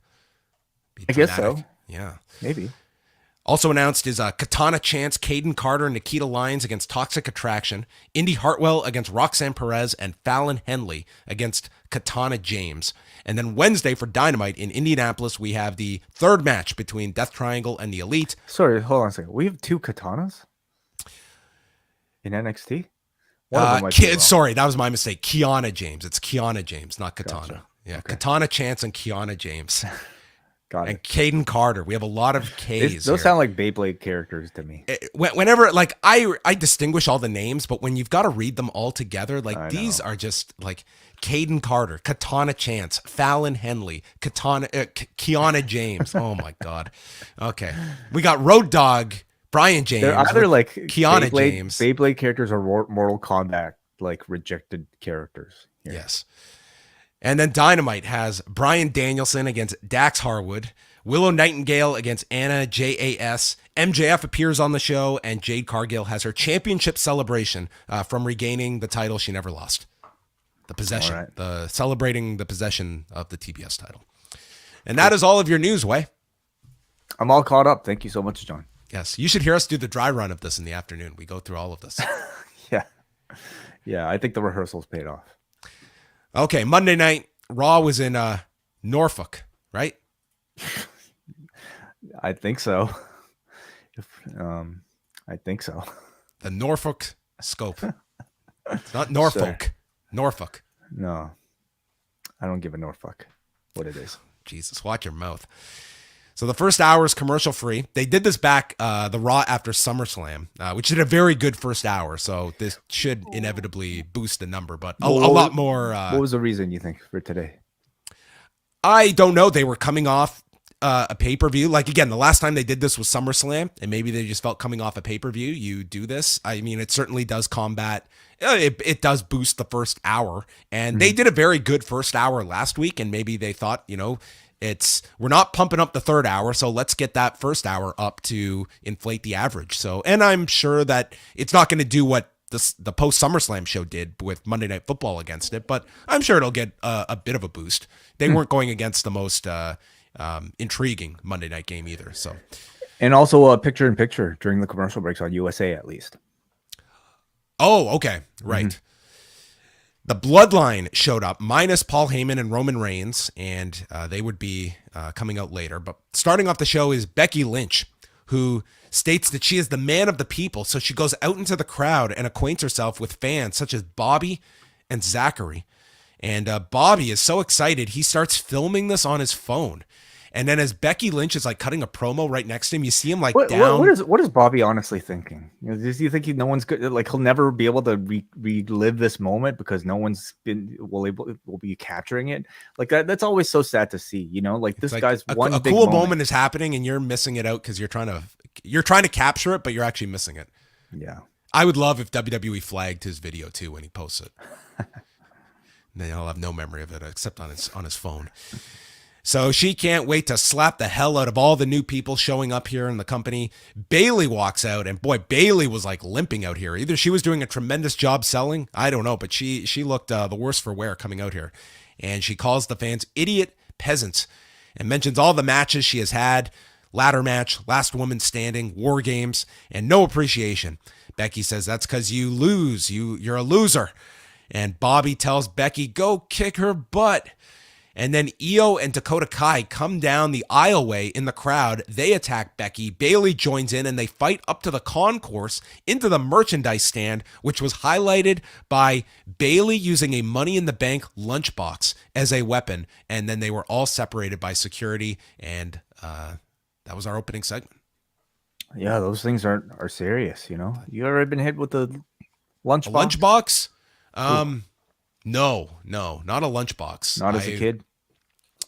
I guess so. Yeah. Maybe. Also announced is Katana Chance, Caden Carter, and Nikita Lyons against Toxic Attraction, Indy Hartwell against Roxanne Perez, and Fallon Henley against Katana James. And then Wednesday for Dynamite in Indianapolis, we have the 3rd match between Death Triangle and the Elite. Sorry, hold on a second. We have 2 Katanas in NXT? Sorry, that was my mistake. Kiana James. It's Kiana James, not Katana. Gotcha. Yeah, Okay. Katana Chance and Kiana James. Got And it. Caden Carter. We have a lot of Ks. Those sound like Beyblade characters to me. Whenever, like, I distinguish all the names, but when you've got to read them all together, like, these are just like Caden Carter, Katana Chance, Fallon Henley, Kiana James. Oh my God. Okay. We got Road Dogg, Brian James. They're either like Kiana James. Beyblade characters or Mortal Kombat like rejected characters. Here. Yes. And then Dynamite has Bryan Danielson against Dax Harwood, Willow Nightingale against Anna JAS, MJF appears on the show, and Jade Cargill has her championship celebration from regaining the title she never lost. The possession, celebrating the possession of the TBS title. And that is all of your news, Way. I'm all caught up. Thank you so much, John. Yes, you should hear us do the dry run of this in the afternoon. We go through all of this. Yeah, I think the rehearsals paid off. Okay, Monday night, Raw was in Norfolk, right? I think so. I think so. The Norfolk Scope. It's not Norfolk. Norfolk. No, I don't give a Norfolk what it is. Jesus, watch your mouth. So the first hour is commercial free. They did this back the Raw after SummerSlam, which did a very good first hour. So this should inevitably boost the number, but a lot more. What was the reason you think for today? I don't know. They were coming off a pay-per-view. Like, again, the last time they did this was SummerSlam, and maybe they just felt coming off a pay-per-view. You do this. I mean, it certainly does combat. It does boost the first hour, and they did a very good first hour last week, and maybe they thought, we're not pumping up the third hour, so let's get that first hour up to inflate the average. So, and I'm sure that it's not going to do what the post SummerSlam show did with Monday Night Football against it, but I'm sure it'll get a bit of a boost. They weren't going against the most intriguing Monday night game either. So, and also a picture-in-picture during the commercial breaks on USA at least. Oh, okay, right. The Bloodline showed up, minus Paul Heyman and Roman Reigns, and they would be coming out later. But starting off the show is Becky Lynch, who states that she is the man of the people, so she goes out into the crowd and acquaints herself with fans such as Bobby and Zachary. And Bobby is so excited, he starts filming this on his phone. And then as Becky Lynch is like cutting a promo right next to him, you see him down. What is Bobby honestly thinking? Does he think no one's good? Like he'll never be able to relive this moment because no one's will be capturing it. Like that's always so sad to see. Like this guy's a big cool moment is happening and you're missing it out because you're trying to capture it, but you're actually missing it. Yeah, I would love if WWE flagged his video too when he posts it. Then he'll have no memory of it except on his phone. So she can't wait to slap the hell out of all the new people showing up here in the company. Bayley walks out, and boy, Bayley was like limping out here. Either she was doing a tremendous job selling, I don't know, but she looked the worse for wear coming out here. And she calls the fans idiot peasants and mentions all the matches she has had, ladder match, last woman standing, war games, and no appreciation. Becky says that's because you lose. You're a loser. And Bobby tells Becky, go kick her butt. And then Io and Dakota Kai come down the aisleway in the crowd. They attack Becky. Bayley joins in and they fight up to the concourse into the merchandise stand, which was highlighted by Bayley using a Money in the Bank lunchbox as a weapon. And then they were all separated by security. And that was our opening segment. Yeah, those things are serious. You ever been hit with the lunchbox? Lunchbox? No, not a lunchbox. Not as a kid.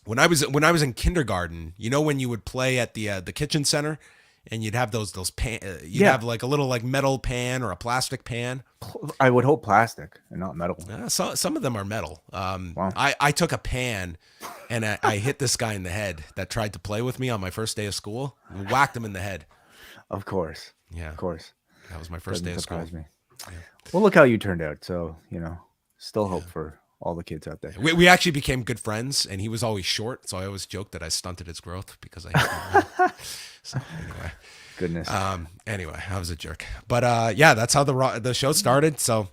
When I was in kindergarten, when you would play at the kitchen center and you'd have those pan. You'd Yeah. have like a little like metal pan or a plastic pan. I would hope plastic and not metal. So some of them are metal. Wow. I took a pan and I hit this guy in the head that tried to play with me on my first day of school. And whacked him in the head. Of course. Yeah, Of course. that was my first day of school. Surprise me. Well, look how you turned out. So, still hope for all the kids out there. We actually became good friends, and he was always short, so I always joked that I stunted his growth because I hit him. So anyway. Goodness. Anyway, I was a jerk. But yeah, that's how the show started. So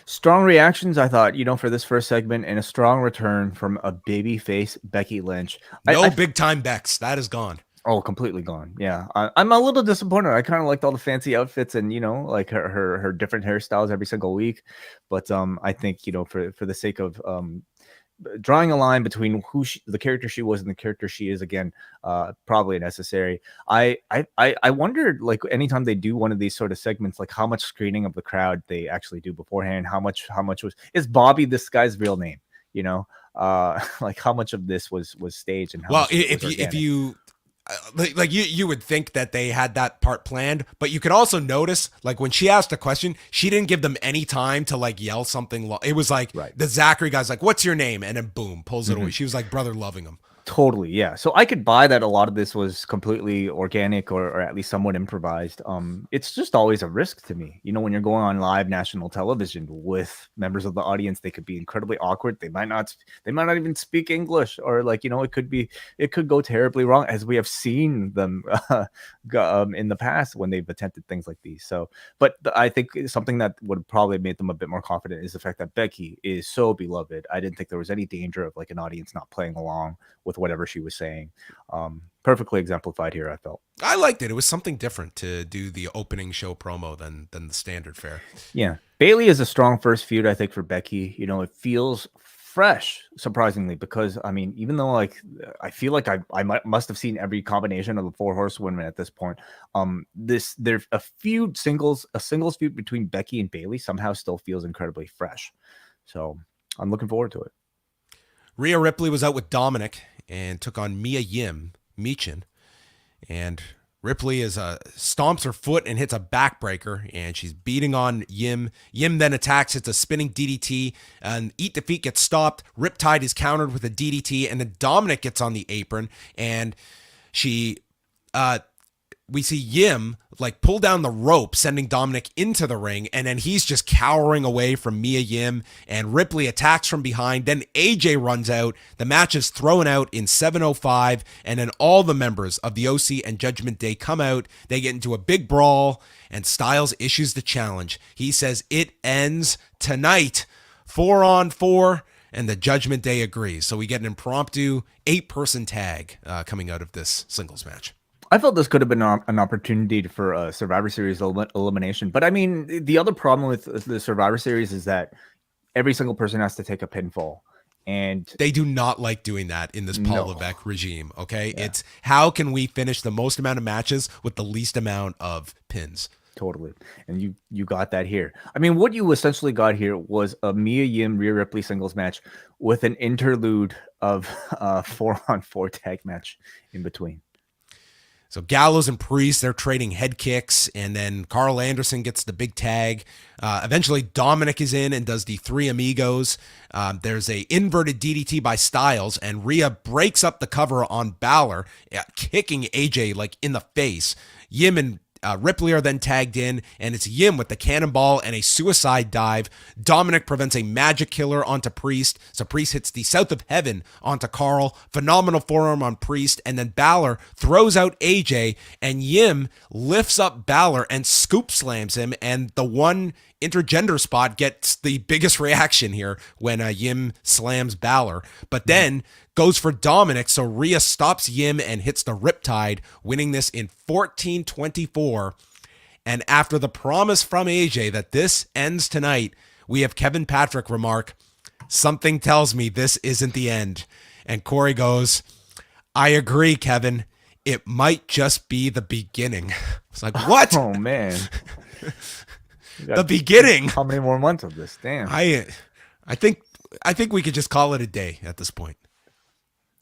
Strong reactions, I thought, for this first segment, and a strong return from a babyface Becky Lynch. no big time Bex. That is gone. Oh, completely gone. Yeah. I'm a little disappointed. I kind of liked all the fancy outfits and, like her different hairstyles every single week. But I think, for the sake of drawing a line between the character she was and the character she is again, probably necessary. I wondered, like, anytime they do one of these sort of segments, like how much screening of the crowd they actually do beforehand, how much is Bobby this guy's real name, like how much of this was staged and how much if you like you would think that they had that part planned, but you could also notice, like, when she asked a question, she didn't give them any time to like yell something. It was like the Zachary guy's like, "What's your name?" and then boom, pulls it away. She was like brother loving him. Totally, yeah. So I could buy that a lot of this was completely organic or at least somewhat improvised. It's just always a risk to me. When you're going on live national television with members of the audience, they could be incredibly awkward. They might not even speak English, or like, it could go terribly wrong, as we have seen them in the past when they've attempted things like these. So, but I think something that would probably made them a bit more confident is the fact that Becky is so beloved. I didn't think there was any danger of like an audience not playing along with whatever she was saying. Perfectly exemplified here, I felt. I liked it. It was something different to do the opening show promo than the standard fare. Yeah. Bayley is a strong first feud, I think, for Becky. It feels fresh, surprisingly, because I mean, even though like I feel like I must have seen every combination of the four horsewomen at this point. There's a singles feud between Becky and Bayley somehow still feels incredibly fresh. So I'm looking forward to it. Rhea Ripley was out with Dominic and took on Mia Meechin. And Ripley stomps her foot and hits a backbreaker, and she's beating on Yim. Yim then attacks, hits a spinning DDT, and Eat Defeat gets stopped. Riptide is countered with a DDT, and then Dominic gets on the apron, and we see Yim like pull down the rope, sending Dominic into the ring, and then he's just cowering away from Mia Yim, and Ripley attacks from behind. Then AJ runs out. The match is thrown out in 7:05, and then all the members of the OC and Judgment Day come out. They get into a big brawl, and Styles issues the challenge. He says it ends tonight, 4-on-4. And the Judgment Day agrees. So we get an impromptu 8-person tag coming out of this singles match. I felt this could have been an opportunity for a Survivor Series elimination. But I mean, the other problem with the Survivor Series is that every single person has to take a pinfall. And they do not like doing that in this Paul Levesque regime. Okay. Yeah. It's how can we finish the most amount of matches with the least amount of pins? Totally. And you got that here. I mean, what you essentially got here was a Mia Yim Rhea Ripley singles match with an interlude of a 4-on-4 tag match in between. So Gallows and Priest, they're trading head kicks, and then Carl Anderson gets the big tag. Eventually, Dominic is in and does the Three Amigos. There's a inverted DDT by Styles, and Rhea breaks up the cover on Balor, kicking AJ like in the face. Yim and Ripley are then tagged in, and it's Yim with the cannonball and a suicide dive. Dominic prevents a magic killer onto Priest, so Priest hits the South of Heaven onto Carl. Phenomenal forearm on Priest, and then Balor throws out AJ, and Yim lifts up Balor and scoop slams him, and the one intergender spot gets the biggest reaction here when Yim slams Balor. But then goes for Dominic, so Rhea stops Yim and hits the Riptide, winning this in 14-24. And after the promise from AJ that this ends tonight, we have Kevin Patrick remark, "Something tells me this isn't the end." And Corey goes, "I agree, Kevin. It might just be the beginning." It's like, what? Oh, man. The beginning. How many more months of this? Damn. I think we could just call it a day at this point.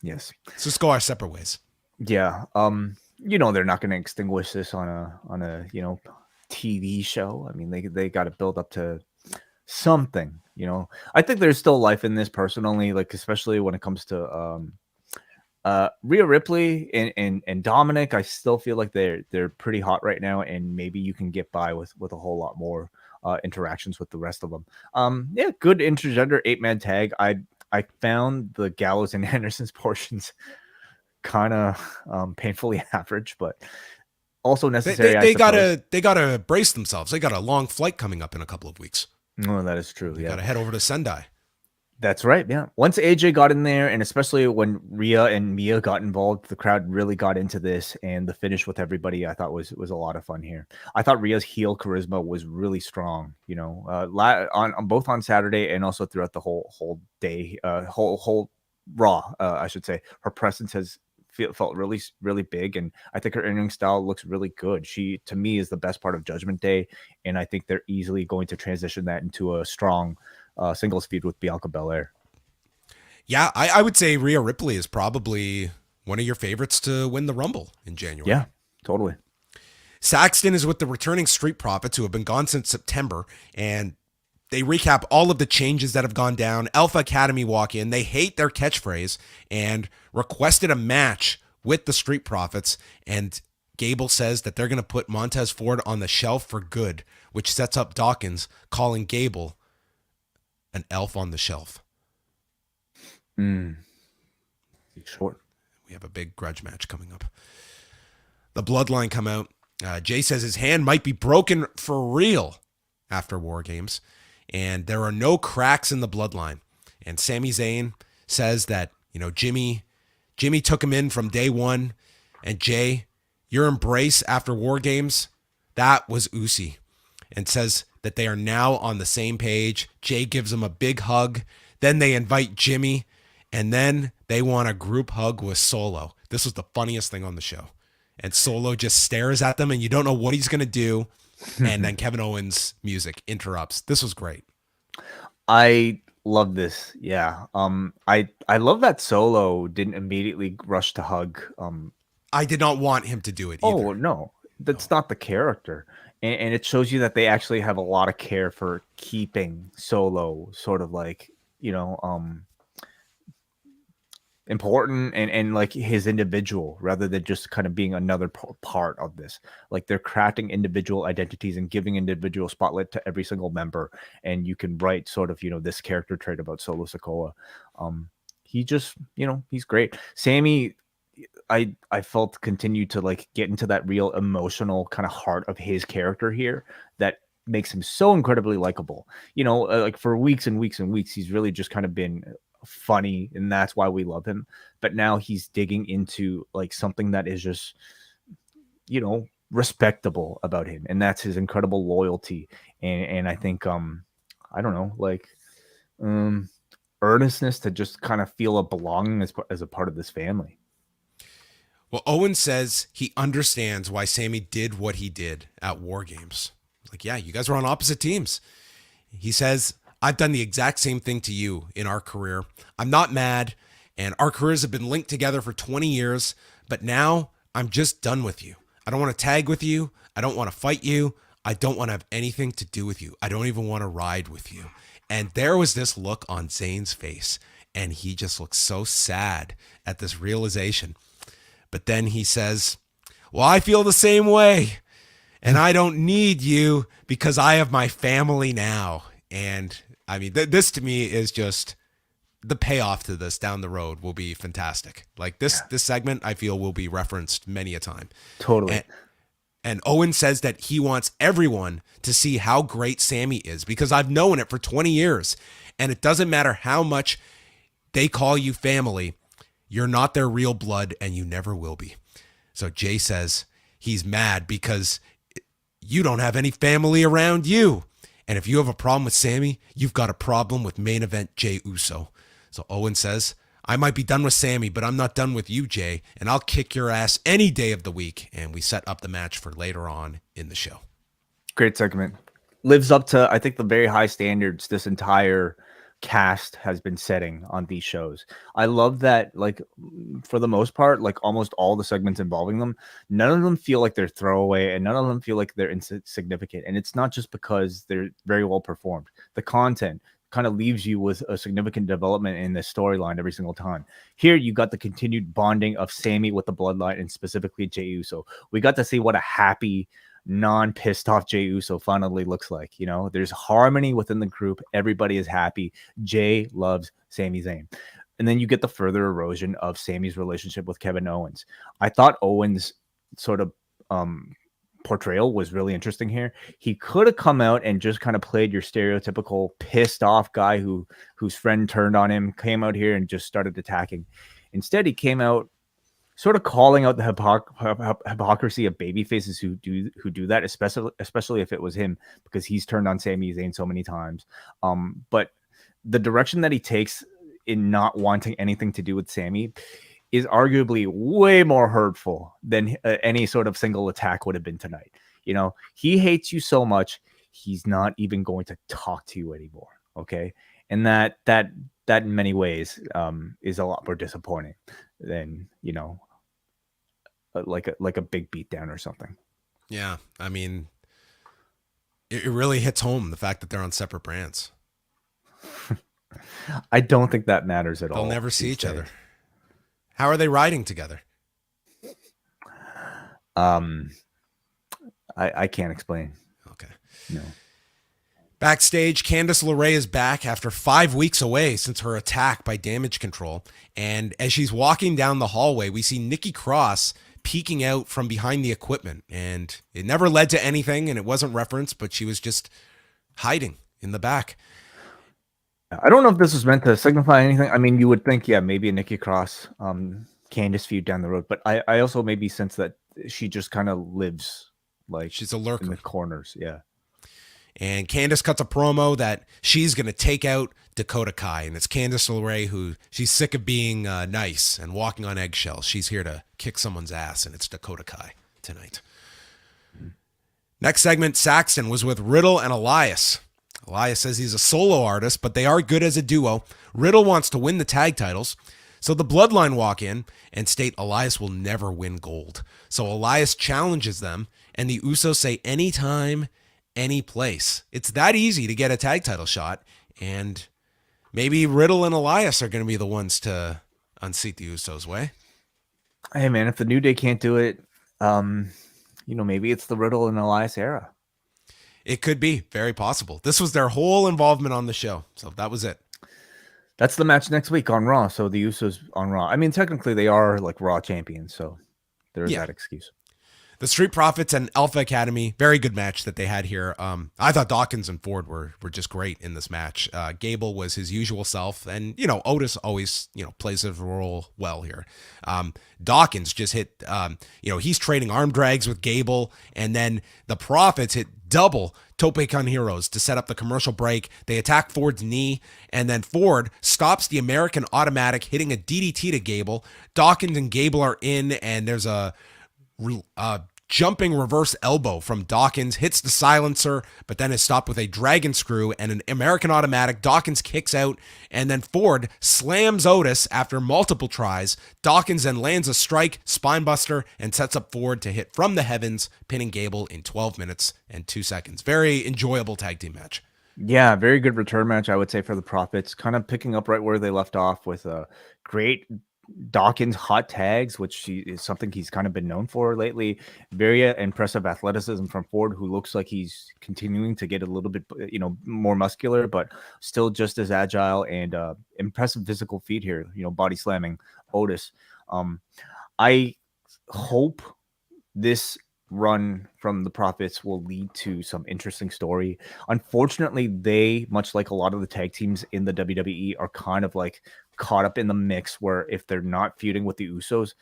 Yes. Let's just go our separate ways. Yeah. they're not going to extinguish this on a TV show. I mean, they got to build up to something. I think there's still life in this personally, like especially when it comes to Rhea Ripley and Dominic. I still feel like they're pretty hot right now, and maybe you can get by with a whole lot more interactions with the rest of them. Yeah, good intergender 8-man tag. I found the Gallows and Anderson's portions kind of painfully average, but also necessary. They gotta brace themselves. They got a long flight coming up in a couple of weeks. No, that is true. They gotta head over to Sendai. That's right. Yeah. Once AJ got in there, and especially when Rhea and Mia got involved, the crowd really got into this, and the finish with everybody I thought was a lot of fun here. I thought Rhea's heel charisma was really strong. On both on Saturday and also throughout the whole day, whole Raw. I should say her presence has felt really, really big, and I think her in-ring style looks really good. She, to me, is the best part of Judgment Day, and I think they're easily going to transition that into a strong singles feud with Bianca Belair. Yeah, I would say Rhea Ripley is probably one of your favorites to win the Rumble in January. Yeah, totally. Saxton is with the returning Street Profits, who have been gone since September, and they recap all of the changes that have gone down. Alpha Academy walk in. They hate their catchphrase and requested a match with the Street Profits, and Gable says that they're going to put Montez Ford on the shelf for good, which sets up Dawkins calling Gable an elf on the shelf. Short. We have a big grudge match coming up. The Bloodline come out. Jay says his hand might be broken for real after War Games, and there are no cracks in the Bloodline. And Sami Zayn says that, Jimmy took him in from day one, and Jay, your embrace after War Games, that was Usi, and says that they are now on the same page. Jay gives him a big hug. Then they invite Jimmy, and then they want a group hug with Solo. This was the funniest thing on the show. And Solo just stares at them, and you don't know what he's going to do. And then Kevin Owens' music interrupts. This was great. I love this. Yeah. I love that Solo didn't immediately rush to hug. I did not want him to do it either. Oh, no. That's not the character. And it shows you that they actually have a lot of care for keeping Solo sort of like, important and like his individual, rather than just kind of being another part of this. Like they're crafting individual identities and giving individual spotlight to every single member. And you can write sort of, this character trait about Solo Sikoa. He just, he's great. Sammy, I felt continued to like get into that real emotional kind of heart of his character here that makes him so incredibly likable. Like for weeks and weeks and weeks, he's really just kind of been funny, and that's why we love him. But now he's digging into like something that is just, respectable about him, and that's his incredible loyalty. And I think, I don't know, like, earnestness to just kind of feel a belonging as a part of this family. Well, Owen says he understands why Sammy did what he did at War Games. Like, yeah, you guys were on opposite teams. He says, I've done the exact same thing to you in our career. I'm not mad, and our careers have been linked together for 20 years, but now I'm just done with you. I don't want to tag with you. I don't want to fight you. I don't want to have anything to do with you. I don't even want to ride with you. And there was this look on Zayn's face, and he just looked so sad at this realization. But then he says, well, I feel the same way, and I don't need you because I have my family now. And I mean, this to me is just the payoff to this down the road will be fantastic. Like this segment, I feel will be referenced many a time. Totally. And Owen says that he wants everyone to see how great Sammy is because I've known it for 20 years. And it doesn't matter how much they call you family. You're not their real blood, and you never will be. So Jay says he's mad because you don't have any family around you. And if you have a problem with Sammy, you've got a problem with main event Jey Uso. So Owen says, I might be done with Sammy, but I'm not done with you, Jay, and I'll kick your ass any day of the week. And we set up the match for later on in the show. Great segment. Lives up to, I think, the very high standards this entire cast has been setting on these shows. I love that, like, for the most part, like almost all the segments involving them, none of them feel like they're throwaway and none of them feel like they're insignificant. And it's not just because they're very well performed. The content kind of leaves you with a significant development in the storyline every single time. Here, you got the continued bonding of Sami with the Bloodline and specifically Jey Uso. We got to see what a happy, non-pissed off Jey Uso finally looks like. You know, there's harmony within the group. Everybody is happy. Jey loves Sami Zayn. And then you get the further erosion of Sami's relationship with Kevin Owens. I thought Owens' sort of portrayal was really interesting here. He could have come out and just kind of played your stereotypical pissed off guy whose friend turned on him, came out here and just started attacking. Instead, he came out sort of calling out the hypocrisy of baby faces who do that, especially if it was him, because he's turned on Sami Zayn so many times. But the direction that he takes in not wanting anything to do with Sami is arguably way more hurtful than any sort of single attack would have been tonight. You know, he hates you so much, he's not even going to talk to you anymore. Okay. And that in many ways is a lot more disappointing than, you know, like a big beatdown or something. Yeah. I mean, it really hits home the fact that they're on separate brands. I don't think that matters at all. They'll never see each other. How are they riding together? I can't explain. Okay. No. Backstage, Candice LeRae is back after 5 weeks away since her attack by Damage Control. And as she's walking down the hallway, we see Nikki Cross peeking out from behind the equipment. And it never led to anything, and it wasn't referenced, but she was just hiding in the back. I don't know if this was meant to signify anything. I mean, you would think, yeah, maybe a Nikki Cross, Candice feud down the road. But I also maybe sense that she just kind of lives like she's a lurker in the corners. Yeah. And Candice cuts a promo that she's going to take out Dakota Kai. And it's Candice LeRae who she's sick of being nice and walking on eggshells. She's here to kick someone's ass, and it's Dakota Kai tonight. Mm-hmm. Next segment, Saxton was with Riddle and Elias. Elias says he's a solo artist, but they are good as a duo. Riddle wants to win the tag titles. So the Bloodline walk in and state Elias will never win gold. So Elias challenges them, and the Usos say anytime, any place. It's that easy to get a tag title shot, and maybe Riddle and Elias are going to be the ones to unseat the Usos' way. Hey, man, if the New Day can't do it, you know, maybe it's the Riddle and Elias era. It could be very possible. This was their whole involvement on the show. So that was it. That's the match next week on Raw. So the Usos on Raw. I mean, technically they are like Raw champions. So there's that excuse. The Street Profits and Alpha Academy, very good match that they had here. I thought Dawkins and Ford were just great in this match. Gable was his usual self, and you know Otis always plays his role well here. Dawkins just hit, he's trading arm drags with Gable, and then the Profits hit double Tope Con Heroes to set up the commercial break. They attack Ford's knee, and then Ford stops the American Automatic, hitting a DDT to Gable. Dawkins and Gable are in, and there's a jumping reverse elbow from Dawkins, hits the silencer, but then is stopped with a dragon screw and an American Automatic. Dawkins kicks out, and then Ford slams Otis after multiple tries. Dawkins then lands a strike, spinebuster, and sets up Ford to hit from the heavens, pinning Gable in 12 minutes and 2 seconds. Very enjoyable tag team match. Yeah, very good return match, I would say, for the Profits. Kind of picking up right where they left off with a great Dawkins hot tags, which is something he's kind of been known for lately. Very impressive athleticism from Ford, who looks like he's continuing to get a little bit, more muscular, but still just as agile, and impressive physical feat here, body slamming Otis. I hope this run from the Profits will lead to some interesting story. Unfortunately, they, much like a lot of the tag teams in the WWE, are kind of like caught up in the mix where if they're not feuding with the Usos,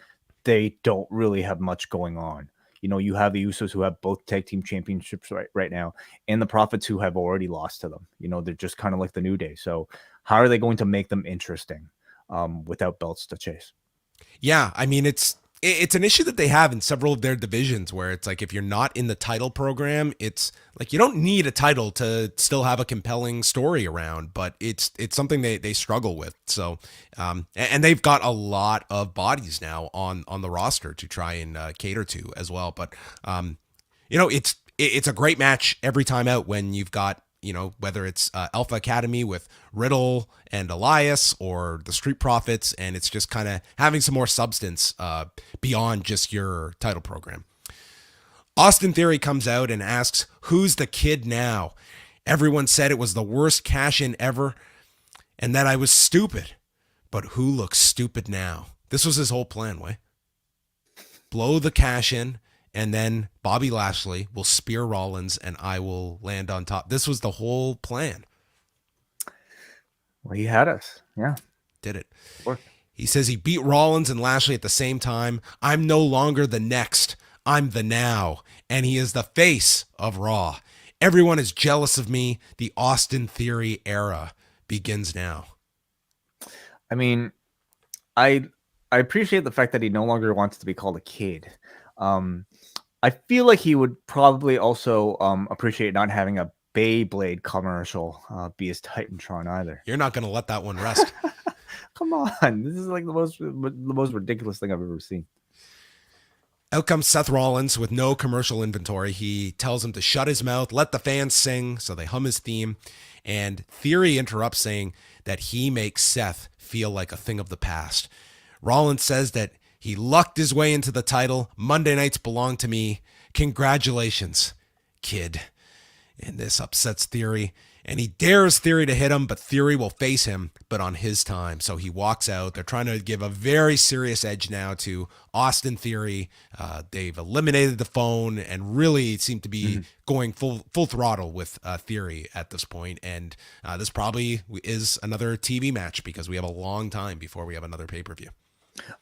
they don't really have much going on. You have the Usos who have both tag team championships right now, and the Profits who have already lost to them. They're just kind of like the New Day. So how are they going to make them interesting without belts to chase? Yeah, I mean, it's it's an issue that they have in several of their divisions where it's like if you're not in the title program, it's like you don't need a title to still have a compelling story around, but it's something they struggle with. So and they've got a lot of bodies now on the roster to try and cater to as well. But it's a great match every time out when you've got, whether it's Alpha Academy with Riddle and Elias or the Street Profits, and it's just kind of having some more substance beyond just your title program. Austin Theory comes out and asks, who's the kid now? Everyone said it was the worst cash-in ever and that I was stupid. But who looks stupid now? This was his whole plan, Way. Blow the cash-in, and then Bobby Lashley will spear Rollins and I will land on top. This was the whole plan. Well, he had us. Yeah. Did it. Worked. He says he beat Rollins and Lashley at the same time. I'm no longer the next. I'm the now. And he is the face of Raw. Everyone is jealous of me. The Austin Theory era begins now. I mean, I appreciate the fact that he no longer wants to be called a kid. I feel like he would probably also appreciate not having a Beyblade commercial be his Titantron either. You're not going to let that one rest. Come on. This is like the most ridiculous thing I've ever seen. Out comes Seth Rollins with no commercial inventory. He tells him to shut his mouth, let the fans sing, so they hum his theme. And Theory interrupts, saying that he makes Seth feel like a thing of the past. Rollins says that he lucked his way into the title. Monday nights belong to me. Congratulations, kid. And this upsets Theory. And he dares Theory to hit him, but Theory will face him, but on his time. So he walks out. They're trying to give a very serious edge now to Austin Theory. They've eliminated the phone and really seem to be going full throttle with Theory at this point. And this probably is another TV match because we have a long time before we have another pay-per-view.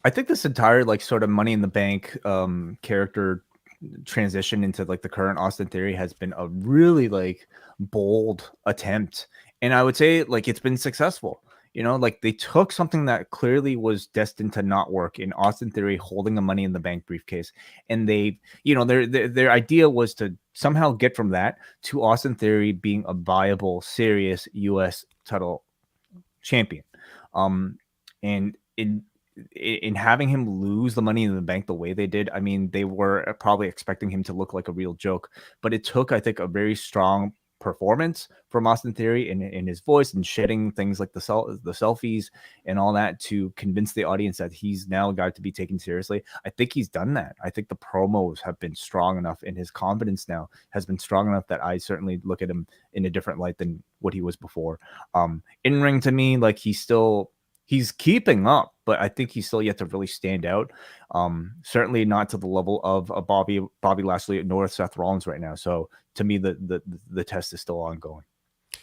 I think this entire sort of Money in the Bank character transition into the current Austin Theory has been a really bold attempt, and I would say it's been successful. They took something that clearly was destined to not work in Austin Theory holding a Money in the Bank briefcase, and they their idea was to somehow get from that to Austin Theory being a viable, serious US title champion, and in having him lose the Money in the Bank the way they did, I mean, they were probably expecting him to look like a real joke, but it took, I think, a very strong performance from Austin Theory in his voice and shedding things like the selfies and all that to convince the audience that he's now a guy to be taken seriously. I think he's done that. I think the promos have been strong enough, and his confidence now has been strong enough that I certainly look at him in a different light than what he was before. In ring, to me, he's keeping up, but I think he's still yet to really stand out. Certainly not to the level of a Bobby Lashley nor Seth Rollins right now. So to me, the test is still ongoing.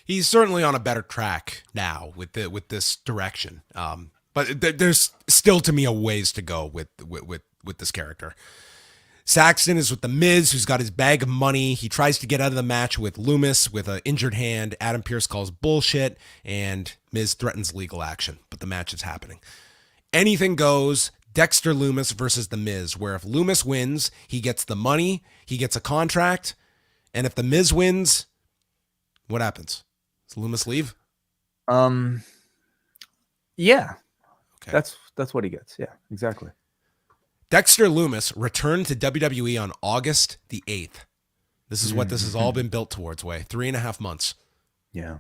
He's certainly on a better track now with this direction. But there's still, to me, a ways to go with this character. Saxton is with The Miz, who's got his bag of money. He tries to get out of the match with Lumis with an injured hand. Adam Pearce calls bullshit, and Miz threatens legal action, but the match is happening. Anything goes. Dexter Lumis versus The Miz, where if Lumis wins, he gets the money, he gets a contract, and if The Miz wins, what happens? Does Lumis leave? Yeah. Okay. That's what he gets. Yeah, exactly. Dexter Lumis returned to WWE on August the 8th. This is what this has all been built towards, Way. 3.5 months. Yeah.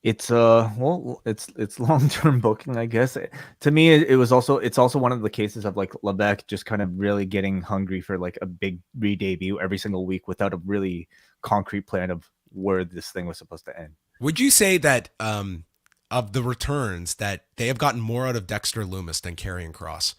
It's it's long-term booking, I guess. To me, it's also one of the cases of Levesque just kind of really getting hungry for a big re-debut every single week without a really concrete plan of where this thing was supposed to end. Would you say that of the returns that they have gotten more out of Dexter Lumis than Karrion Kross?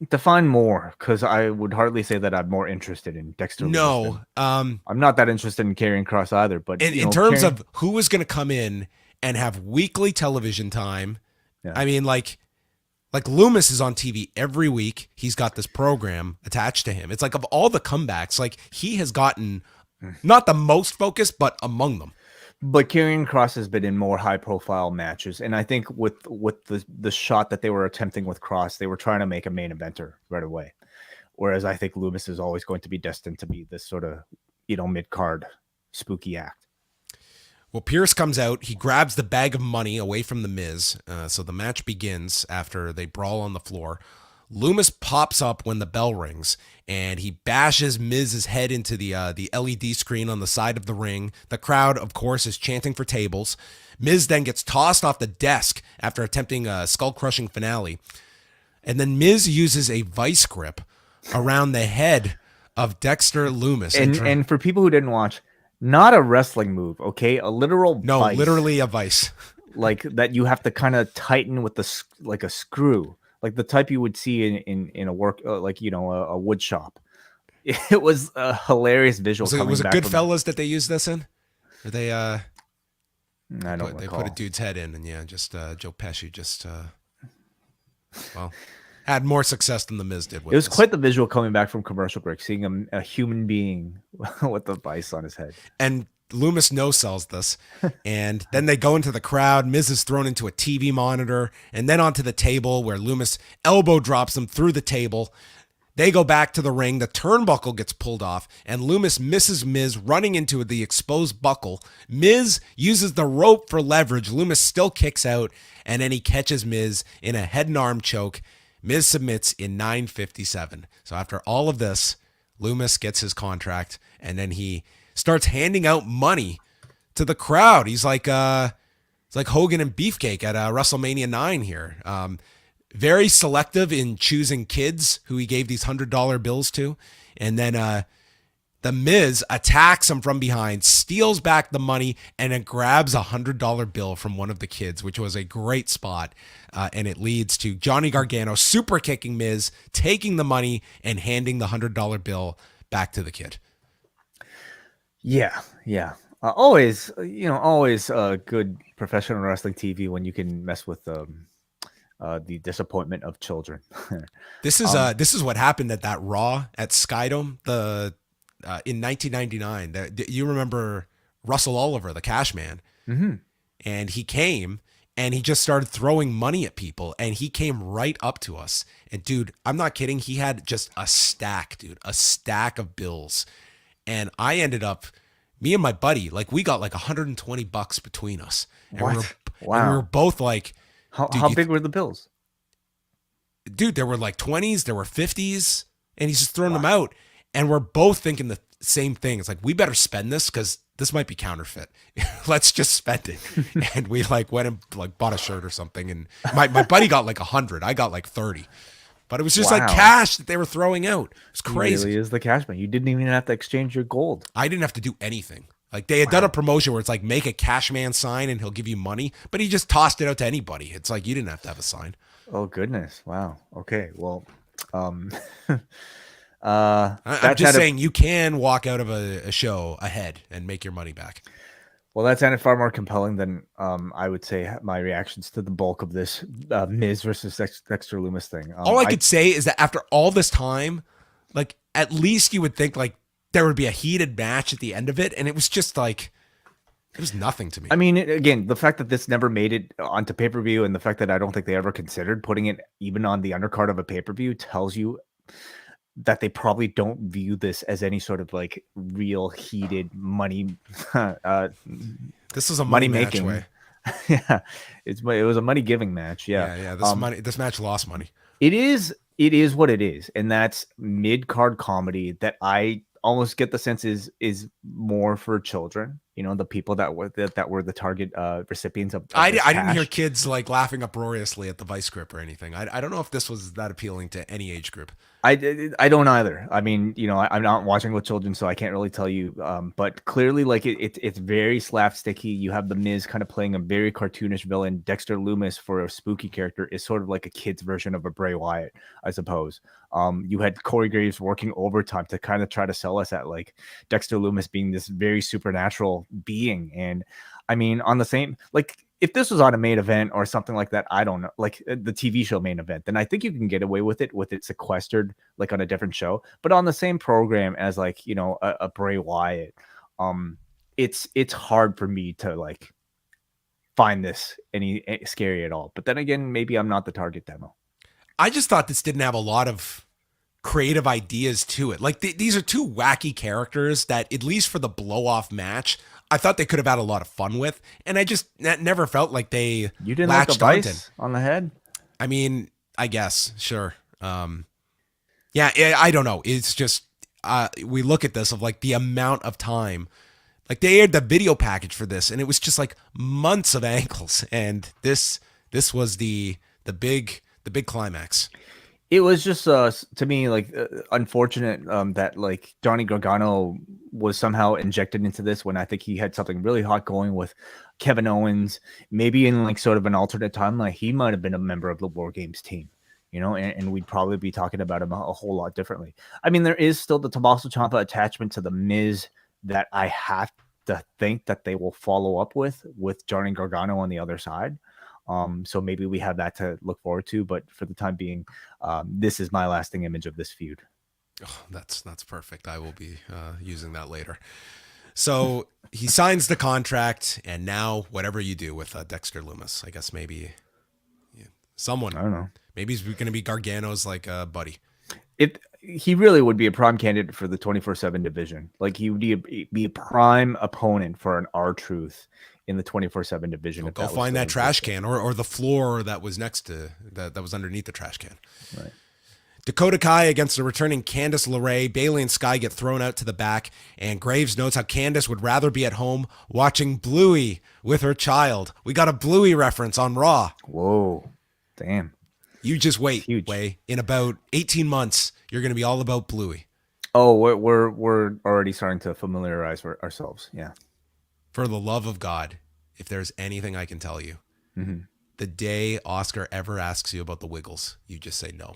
Define more, because I would hardly say that I'm more interested in Dexter. No, I'm not that interested in Karrion Kross either. But in terms of who is going to come in and have weekly television time, yeah. I mean, like Lumis is on TV every week. He's got this program attached to him. It's of all the comebacks, he has gotten not the most focus, but among them. But Karrion Kross has been in more high profile matches, and I think with the shot that they were attempting with Kross, they were trying to make a main eventer right away. Whereas I think Lumis is always going to be destined to be this sort of, mid card spooky act. Well, Pierce comes out. He grabs the bag of money away from the Miz. So the match begins after they brawl on the floor. Lumis pops up when the bell rings, and he bashes Miz's head into the LED screen on the side of the ring. The crowd, of course, is chanting for tables. Miz then gets tossed off the desk after attempting a skull-crushing finale. And then Miz uses a vice grip around the head of Dexter Lumis. And for people who didn't watch, not a wrestling move, okay? A literal vice. Literally a vice. Like that you have to kind of tighten with like a screw. Like the type you would see in a work, a wood shop. It was a hilarious visual. Was it Goodfellas that they used this in? Or they I don't they recall. put a dude's head in, and just Joe Pesci had more success than the Miz did. With it was this. quite the visual coming back from commercial break, seeing a human being with a vice on his head. And Lumis no-sells this, and then they go into the crowd. Miz is thrown into a TV monitor, and then onto the table where Lumis elbow drops him through the table. They go back to the ring. The turnbuckle gets pulled off, and Lumis misses Miz running into the exposed buckle. Miz uses the rope for leverage. Lumis still kicks out, and then he catches Miz in a head and arm choke. Miz submits in 9:57. So after all of this, Lumis gets his contract, and then he starts handing out money to the crowd. He's like it's like Hogan and Beefcake at WrestleMania 9 here. Very selective in choosing kids who he gave these $100 bills to. And then the Miz attacks him from behind, steals back the money, and then grabs a $100 bill from one of the kids, which was a great spot. And it leads to Johnny Gargano super kicking Miz, taking the money, and handing the $100 bill back to the kid. Yeah. Always good professional wrestling TV when you can mess with the disappointment of children. This is what happened at that Raw at Skydome in 1999. You remember Russell Oliver, the Cash Man, and he came and he just started throwing money at people, and he came right up to us. And dude, I'm not kidding. He had just a stack of bills. And I ended up, me and my buddy, like we got like $120 between us. And Wow. We were both like, how big were the bills? Dude, there were like 20s, there were 50s, and he's just throwing them out. And we're both thinking the same thing. It's like, we better spend this because this might be counterfeit. Let's just spend it. And we like went and like bought a shirt or something. And my buddy got like 100. I got like 30. But it was just like cash that they were throwing out. It's crazy. It really is the cash man. You didn't even have to exchange your gold. I didn't have to do anything. Like they had done a promotion where it's like, make a cash man sign and he'll give you money. But he just tossed it out to anybody. It's like, you didn't have to have a sign. Oh, goodness. Wow. Okay. Well, I'm just saying you can walk out of a show ahead and make your money back. Well, that sounded far more compelling than I would say my reactions to the bulk of this Miz versus Dexter Lumis thing. All I could say is that after all this time, like at least you would think like there would be a heated match at the end of it, and it was just like it was nothing to me. I mean, again, the fact that this never made it onto pay-per-view, and the fact that I don't think they ever considered putting it even on the undercard of a pay-per-view tells you that they probably don't view this as any sort of like real heated money. This was a money making way. Yeah, it was a money giving match. Yeah. This match lost money. It is what it is, and that's mid card comedy that I almost get the sense is more for children. You know, the people that were the target recipients of I didn't hear kids like laughing uproariously at the vice grip or anything. I don't know if this was that appealing to any age group. I don't either. I mean, you know, I'm not watching with children, so I can't really tell you. But clearly, like it's very slapsticky. You have the Miz kind of playing a very cartoonish villain. Dexter Lumis, for a spooky character, is sort of like a kid's version of a Bray Wyatt, I suppose. You had Corey Graves working overtime to kind of try to sell us at like Dexter Lumis being this very supernatural being. And I mean, on the same, like, if this was on a main event or something like that, I don't know, like the TV show main event, then I think you can get away with it sequestered like on a different show. But on the same program as like, you know, a Bray Wyatt, it's hard for me to like find this any scary at all. But then again, maybe I'm not the target demo. I just thought this didn't have a lot of creative ideas to it. Like these are two wacky characters that, at least for the blow off match, I thought they could have had a lot of fun with, and I just never felt like they You didn't like a vice on the head? I mean, I guess sure. Yeah, I don't know. It's just we look at this of like the amount of time. Like they aired the video package for this, and it was just like months of angles, and this was the big climax. It was just to me like unfortunate that like Johnny Gargano was somehow injected into this when I think he had something really hot going with Kevin Owens. Maybe in like sort of an alternate timeline, he might have been a member of the War Games team, you know, and we'd probably be talking about him a whole lot differently. I mean, there is still the Tommaso Ciampa attachment to the Miz that I have to think that they will follow up with Johnny Gargano on the other side. So maybe we have that to look forward to, but for the time being, this is my lasting image of this feud. Oh, that's perfect. I will be using that later. So he signs the contract, and now whatever you do with Dexter Lumis, I guess maybe someone, I don't know. Maybe he's going to be Gargano's like buddy. He really would be a prime candidate for the 24/7 division. Like he would be a prime opponent for an R-Truth in the 24/7 division. Go find that trash can or the floor that was next to that was underneath the trash can. Right. Dakota Kai against the returning Candice LeRae. Bayley and Sky get thrown out to the back, and Graves notes how Candice would rather be at home watching Bluey with her child. We got a Bluey reference on Raw. Whoa, damn. You just wait, Way. In about 18 months, you're going to be all about Bluey. Oh, we're already starting to familiarize ourselves. Yeah. For the love of God, if there's anything I can tell you, the day Oscar ever asks you about the Wiggles, you just say no.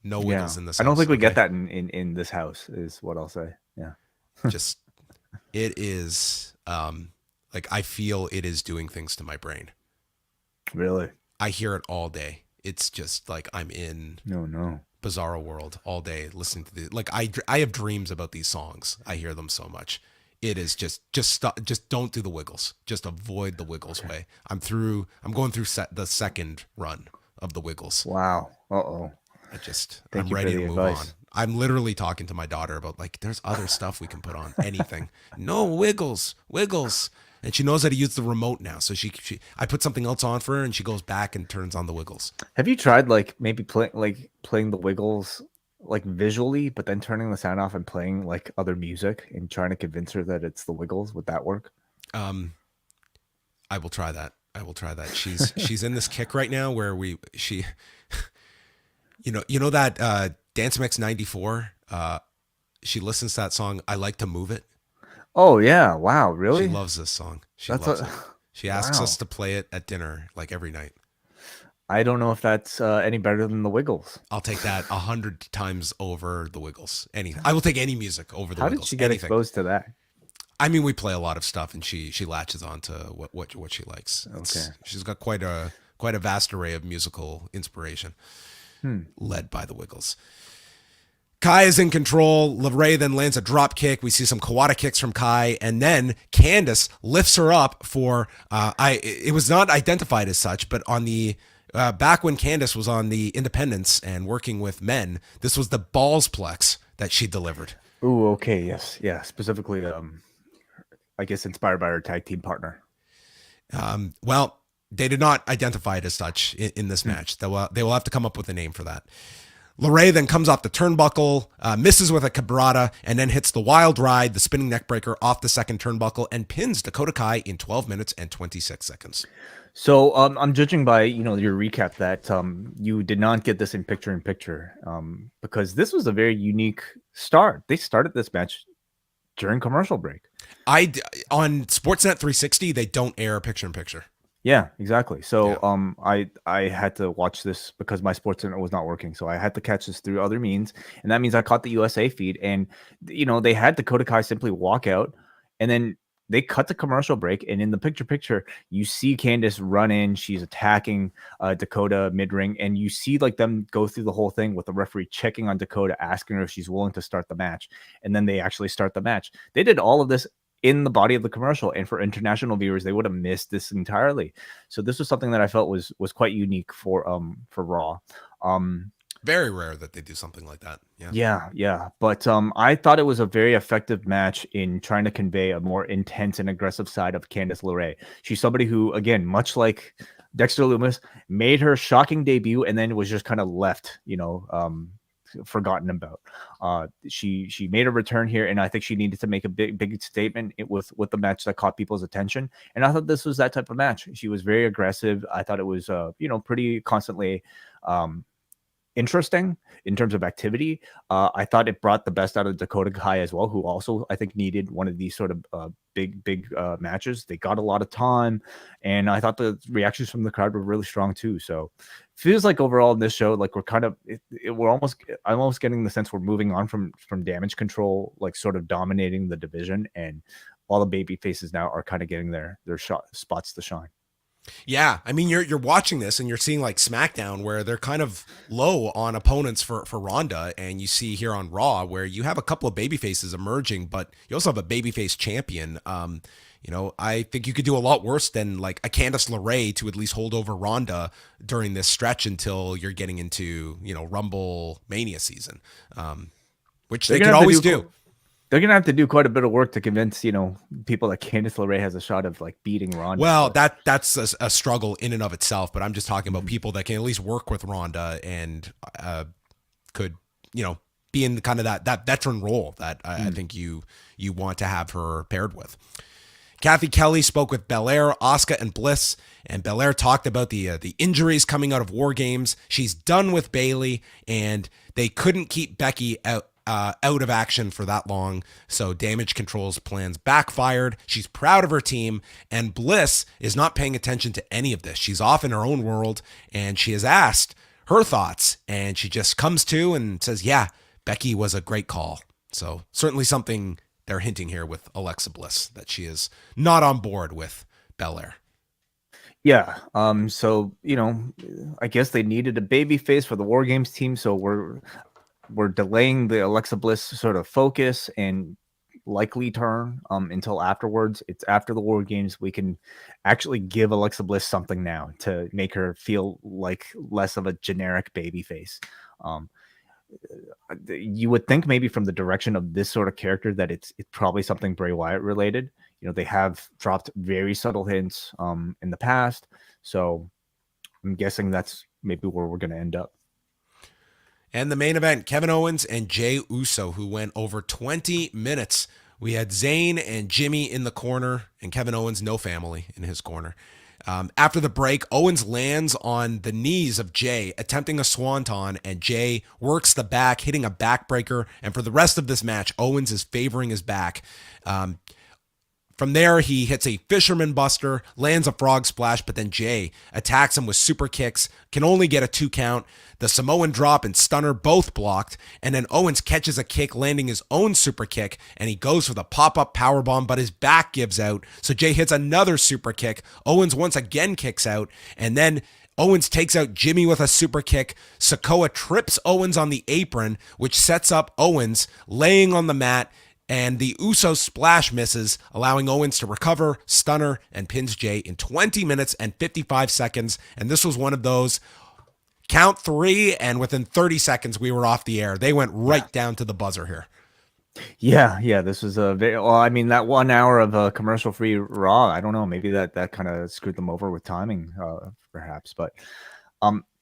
No Wiggles in this house. I don't think we get that in this house is what I'll say. Yeah. Just, it is, like I feel it is doing things to my brain. Really? I hear it all day. It's just like I'm in bizarro world all day listening to the, like I have dreams about these songs. I hear them so much. It is just stop, just don't do the Wiggles. Just avoid the Wiggles way. I'm going through the second run of the Wiggles. Wow. I'm ready to move on. I'm literally talking to my daughter about like there's other stuff we can put on. Anything. No Wiggles. And she knows how to use the remote now. So I put something else on for her and she goes back and turns on the Wiggles. Have you tried like maybe playing the Wiggles like visually, but then turning the sound off and playing like other music and trying to convince her that it's the Wiggles? Would that work? I will try that. She's in this kick right now where she you know that Dance Mix 94, she listens to that song I Like to Move It. Oh yeah, wow, really? She loves this song. She loves it. She asks us to play it at dinner like every night. I don't know if that's any better than the Wiggles. I'll take that 100 times over the Wiggles. Anything. I will take any music over the Wiggles. How did she get exposed to that? I mean, we play a lot of stuff, and she latches on to what she likes. She's got quite a vast array of musical inspiration, led by the Wiggles. Kai is in control. LeRae then lands a drop kick. We see some Kawada kicks from Kai, and then Candice lifts her up for. It was not identified as such, but on the back when Candice was on the Independence and working with men, this was the balls plex that she delivered. Ooh, okay, yes, yeah. Specifically, I guess inspired by her tag team partner. Well, they did not identify it as such in this match. They will have to come up with a name for that. LeRae then comes off the turnbuckle, misses with a cabrata, and then hits the wild ride, the spinning neckbreaker off the second turnbuckle, and pins Dakota Kai in 12 minutes and 26 seconds. So I'm judging by your recap that you did not get this in picture because this was a very unique start. They started this match during commercial break. On Sportsnet 360, they don't air picture in picture. Yeah, exactly. So I had to watch this because my sports internet was not working. So I had to catch this through other means. And that means I caught the USA feed. And, they had Dakota Kai simply walk out. And then they cut the commercial break. And in the picture, you see Candice run in. She's attacking Dakota mid-ring. And you see like them go through the whole thing with the referee checking on Dakota, asking her if she's willing to start the match. And then they actually start the match. They did all of this in the body of the commercial. And for international viewers, they would have missed this entirely. So this was something that I felt was quite unique for Raw. Very rare that they do something like that. Yeah. But I thought it was a very effective match in trying to convey a more intense and aggressive side of Candice LeRae. She's somebody who, again, much like Dexter Lumis, made her shocking debut and then was just kind of left, forgotten about. She made a return here, and I think she needed to make a big statement with the match that caught people's attention. And I thought this was that type of match. She was very aggressive. I thought it was pretty constantly interesting in terms of activity. I thought it brought the best out of Dakota Kai as well, who also I think needed one of these sort of big matches. They got a lot of time, and I thought the reactions from the crowd were really strong too. So feels like overall in this show, like we're kind of I'm almost getting the sense we're moving on from Damage Control, like sort of dominating the division, and all the baby faces now are kind of getting their spots to shine. Yeah, I mean, you're watching this and you're seeing like SmackDown where they're kind of low on opponents for Ronda, and you see here on Raw where you have a couple of baby faces emerging, but you also have a babyface champion. I think you could do a lot worse than like a Candice LeRae to at least hold over Ronda during this stretch until you're getting into Rumble Mania season, which they could always do. They're going to have to do quite a bit of work to convince, people that Candice LeRae has a shot of like beating Ronda. Well, that's a struggle in and of itself, but I'm just talking about people that can at least work with Ronda and could, be in kind of that veteran role that I think you want to have her paired with. Kathy Kelly spoke with Belair, Asuka, and Bliss, and Belair talked about the injuries coming out of War Games. She's done with Bayley, and they couldn't keep Becky out of action for that long, so Damage Control's plans backfired. She's proud of her team, and Bliss is not paying attention to any of this. She's off in her own world, and she has asked her thoughts, and she just comes to and says, yeah, Becky was a great call. So certainly something they're hinting here with Alexa Bliss, that she is not on board with Belair. Yeah. So, I guess they needed a baby face for the War Games team, so we're delaying the Alexa Bliss sort of focus and likely turn until afterwards. It's after the War Games. We can actually give Alexa Bliss something now to make her feel like less of a generic baby face. You would think maybe from the direction of this sort of character that it's probably something Bray Wyatt related. They have dropped very subtle hints in the past. So I'm guessing that's maybe where we're going to end up. And the main event, Kevin Owens and Jey Uso, who went over 20 minutes. We had Zayn and Jimmy in the corner, and Kevin Owens, no family in his corner. After the break, Owens lands on the knees of Jey, attempting a swanton, and Jey works the back, hitting a backbreaker. And for the rest of this match, Owens is favoring his back. From there, he hits a fisherman buster, lands a frog splash, but then Jey attacks him with super kicks, can only get a 2 count. The Samoan drop and stunner both blocked, and then Owens catches a kick, landing his own super kick, and he goes for the pop-up powerbomb, but his back gives out, so Jey hits another super kick. Owens once again kicks out, and then Owens takes out Jimmy with a super kick. Sikoa trips Owens on the apron, which sets up Owens laying on the mat, and the Uso splash misses, allowing Owens to recover, stunner, and pins Jey in 20 minutes and 55 seconds. And this was one of those count 3, and within 30 seconds, we were off the air. They went right down to the buzzer here. Yeah. This was a very, well, I mean, that 1 hour of a commercial-free Raw, I don't know, maybe that kind of screwed them over with timing, perhaps. But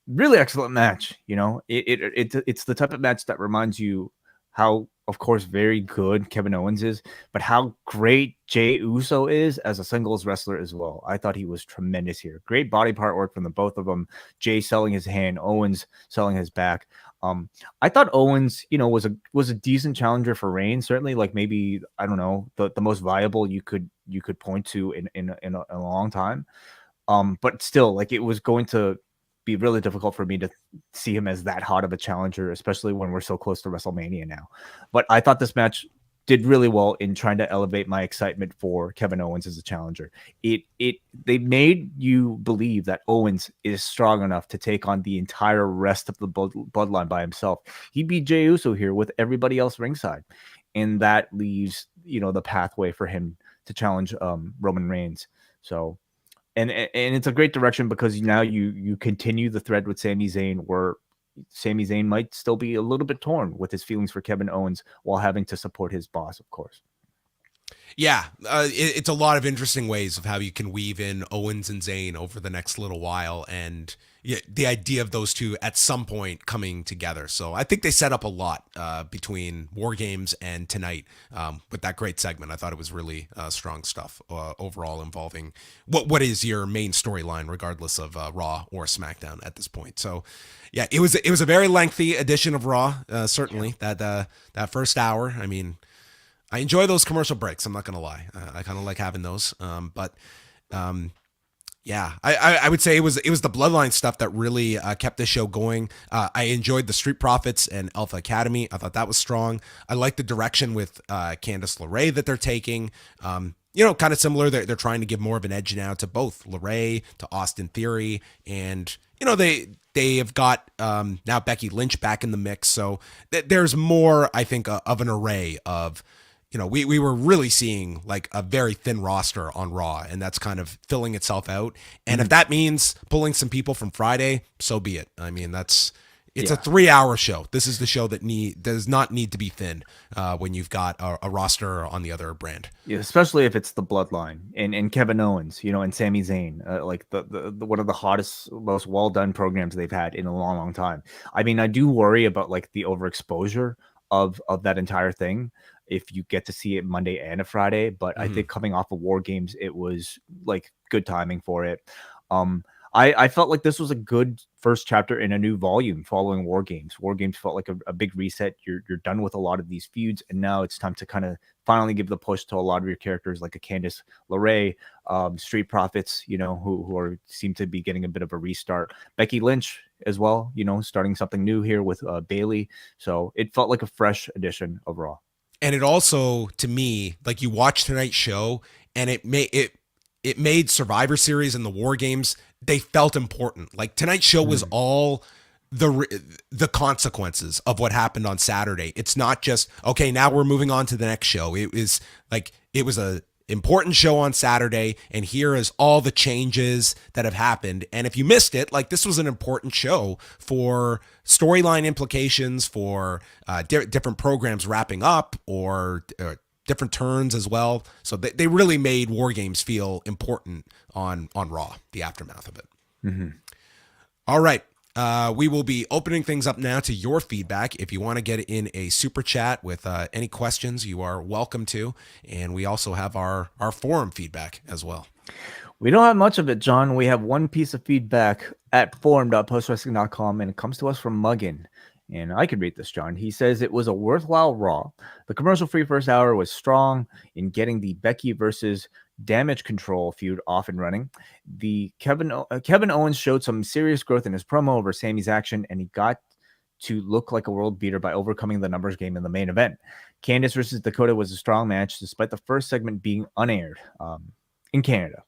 really excellent match. It's the type of match that reminds you how, of course, very good Kevin Owens is, but how great Jey Uso is as a singles wrestler as well. I thought he was tremendous here. Great body part work from the both of them. Jey selling his hand, Owens selling his back. I thought Owens, was a decent challenger for Reigns. Certainly, like maybe, I don't know, the most viable you could point to in a long time. But still, like, it was going to be really difficult for me to see him as that hot of a challenger, especially when we're so close to WrestleMania now. But I thought this match did really well in trying to elevate my excitement for Kevin Owens as a challenger. They made you believe that Owens is strong enough to take on the entire rest of the bloodline by himself. He beat Jey Uso here with everybody else ringside, and that leaves the pathway for him to challenge Roman Reigns. So, and it's a great direction because now you continue the thread with Sami Zayn, where Sami Zayn might still be a little bit torn with his feelings for Kevin Owens while having to support his boss, of course. Yeah, it's a lot of interesting ways of how you can weave in Owens and Zayn over the next little while, and the idea of those two at some point coming together. So I think they set up a lot between War Games and tonight with that great segment. I thought it was really strong stuff overall involving what is your main storyline, regardless of Raw or SmackDown at this point. So yeah, it was a very lengthy edition of Raw. Certainly that first hour. I mean, I enjoy those commercial breaks. I'm not going to lie. I kind of like having those. Yeah, I would say it was the Bloodline stuff that really kept this show going. I enjoyed the Street Profits and Alpha Academy. I thought that was strong. I like the direction with Candice LeRae that they're taking. Kind of similar. They're trying to give more of an edge now to both LeRae, to Austin Theory, and they have got now Becky Lynch back in the mix. So there's more, I think, of an array of. We were really seeing like a very thin roster on Raw, and that's kind of filling itself out. And if that means pulling some people from Friday, so be it. I mean, it's a 3-hour show. This is the show that does not need to be thin when you've got a roster on the other brand. Yeah, especially if it's the Bloodline and Kevin Owens, and Sami Zayn, like the one of the hottest, most well done programs they've had in a long, long time. I mean, I do worry about like the overexposure of that entire thing if you get to see it Monday and a Friday, but I think coming off of War Games, it was like good timing for it. I felt like this was a good first chapter in a new volume following War Games. War Games felt like a big reset. You're done with a lot of these feuds, and now it's time to kind of finally give the push to a lot of your characters like a Candice LeRae, Street Profits, who seem to be getting a bit of a restart. Becky Lynch as well, starting something new here with Bailey. So it felt like a fresh edition of Raw. And it also, to me, like you watch tonight's show, and it made Survivor Series and the War Games, they felt important. Like tonight's show was all the consequences of what happened on Saturday. It's not just, okay, now we're moving on to the next show. It was a important show on Saturday, and here is all the changes that have happened. And if you missed it, like this was an important show for storyline implications, for different programs wrapping up, or different turns as well. So they really made War Games feel important on Raw, the aftermath of it. All right. We will be opening things up now to your feedback. If you want to get in a super chat with any questions, you are welcome to. And we also have our forum feedback as well. We don't have much of it, John. We have one piece of feedback at forum.postwrestling.com, and it comes to us from Muggin. And I could read this, John. He says it was a worthwhile Raw. The commercial-free first hour was strong in getting the Becky versus Damage Control feud off and running. The Kevin Owens showed some serious growth in his promo over Sami's action, and he got to look like a world beater by overcoming the numbers game in the main event. Candice versus Dakota was a strong match, despite the first segment being unaired in Canada.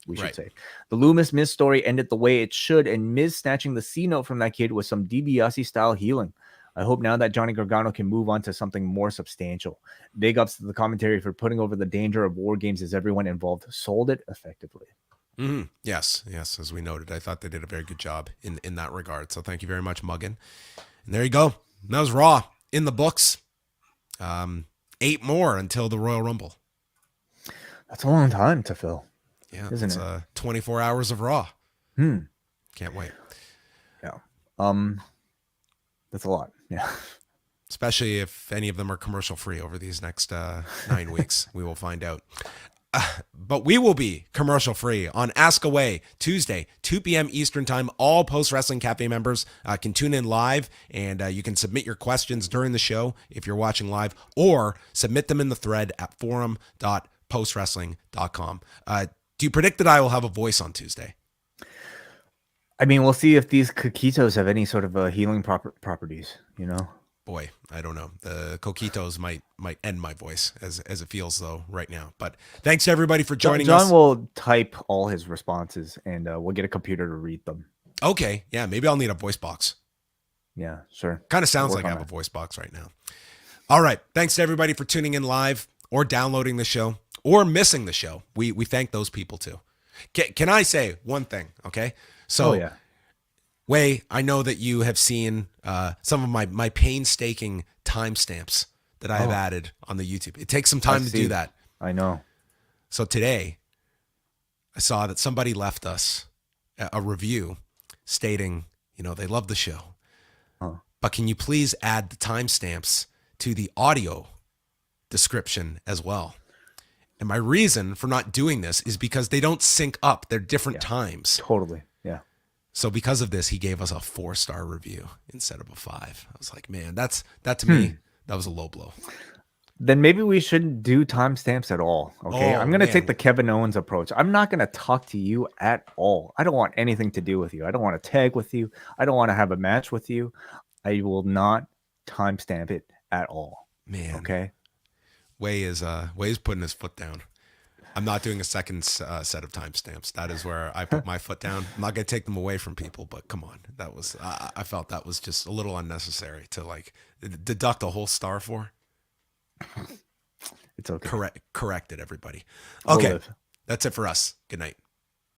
We should say. The Lumis Miz story ended the way it should, and Miz snatching the C note from that kid was some DiBiase style healing. I hope now that Johnny Gargano can move on to something more substantial. Big ups to the commentary for putting over the danger of War Games as everyone involved sold it effectively. Yes, as we noted. I thought they did a very good job in that regard. So thank you very much, Muggin. And there you go. That was Raw in the books. 8 more until the Royal Rumble. That's a long time to fill. Yeah, isn't it? 24 hours of Raw. Can't wait. Yeah. That's a lot. Yeah. Especially if any of them are commercial free over these next 9 weeks. We will find out. But we will be commercial free on Ask Away Tuesday, 2 p.m. Eastern time. All Post Wrestling Cafe members can tune in live, and you can submit your questions during the show if you're watching live, or submit them in the thread at forum.postwrestling.com. Do you predict that I will have a voice on Tuesday? I mean, we'll see if these coquitos have any sort of healing properties, Boy, I don't know. The coquitos might end my voice as it feels though right now. But thanks to everybody for joining us. John will type all his responses, and we'll get a computer to read them. Okay, yeah, maybe I'll need a voice box. Yeah, sure. Kind of sounds like I have a voice box right now. All right, thanks to everybody for tuning in live or downloading the show. or missing the show. We thank those people too. Can I say one thing? Okay. So, yeah. Wai, I know that you have seen some of my painstaking timestamps that I have added on the YouTube. It takes some time to do that. I know. So today, I saw that somebody left us a review stating, they love the show, but can you please add the timestamps to the audio description as well? And my reason for not doing this is because they don't sync up. They're different times. Totally. Yeah. So because of this, he gave us a 4-star review instead of a 5. I was like, man, that to me, that was a low blow. Then maybe we shouldn't do timestamps at all. Okay. I'm going to take the Kevin Owens approach. I'm not going to talk to you at all. I don't want anything to do with you. I don't want to tag with you. I don't want to have a match with you. I will not timestamp it at all. Man. Okay. Wai's putting his foot down. I'm not doing a second set of timestamps. That is where I put my foot down. I'm not going to take them away from people, but come on. That was, I felt that was just a little unnecessary to deduct a whole star for. It's okay. Correct it, everybody. Okay. That's it for us. Good night.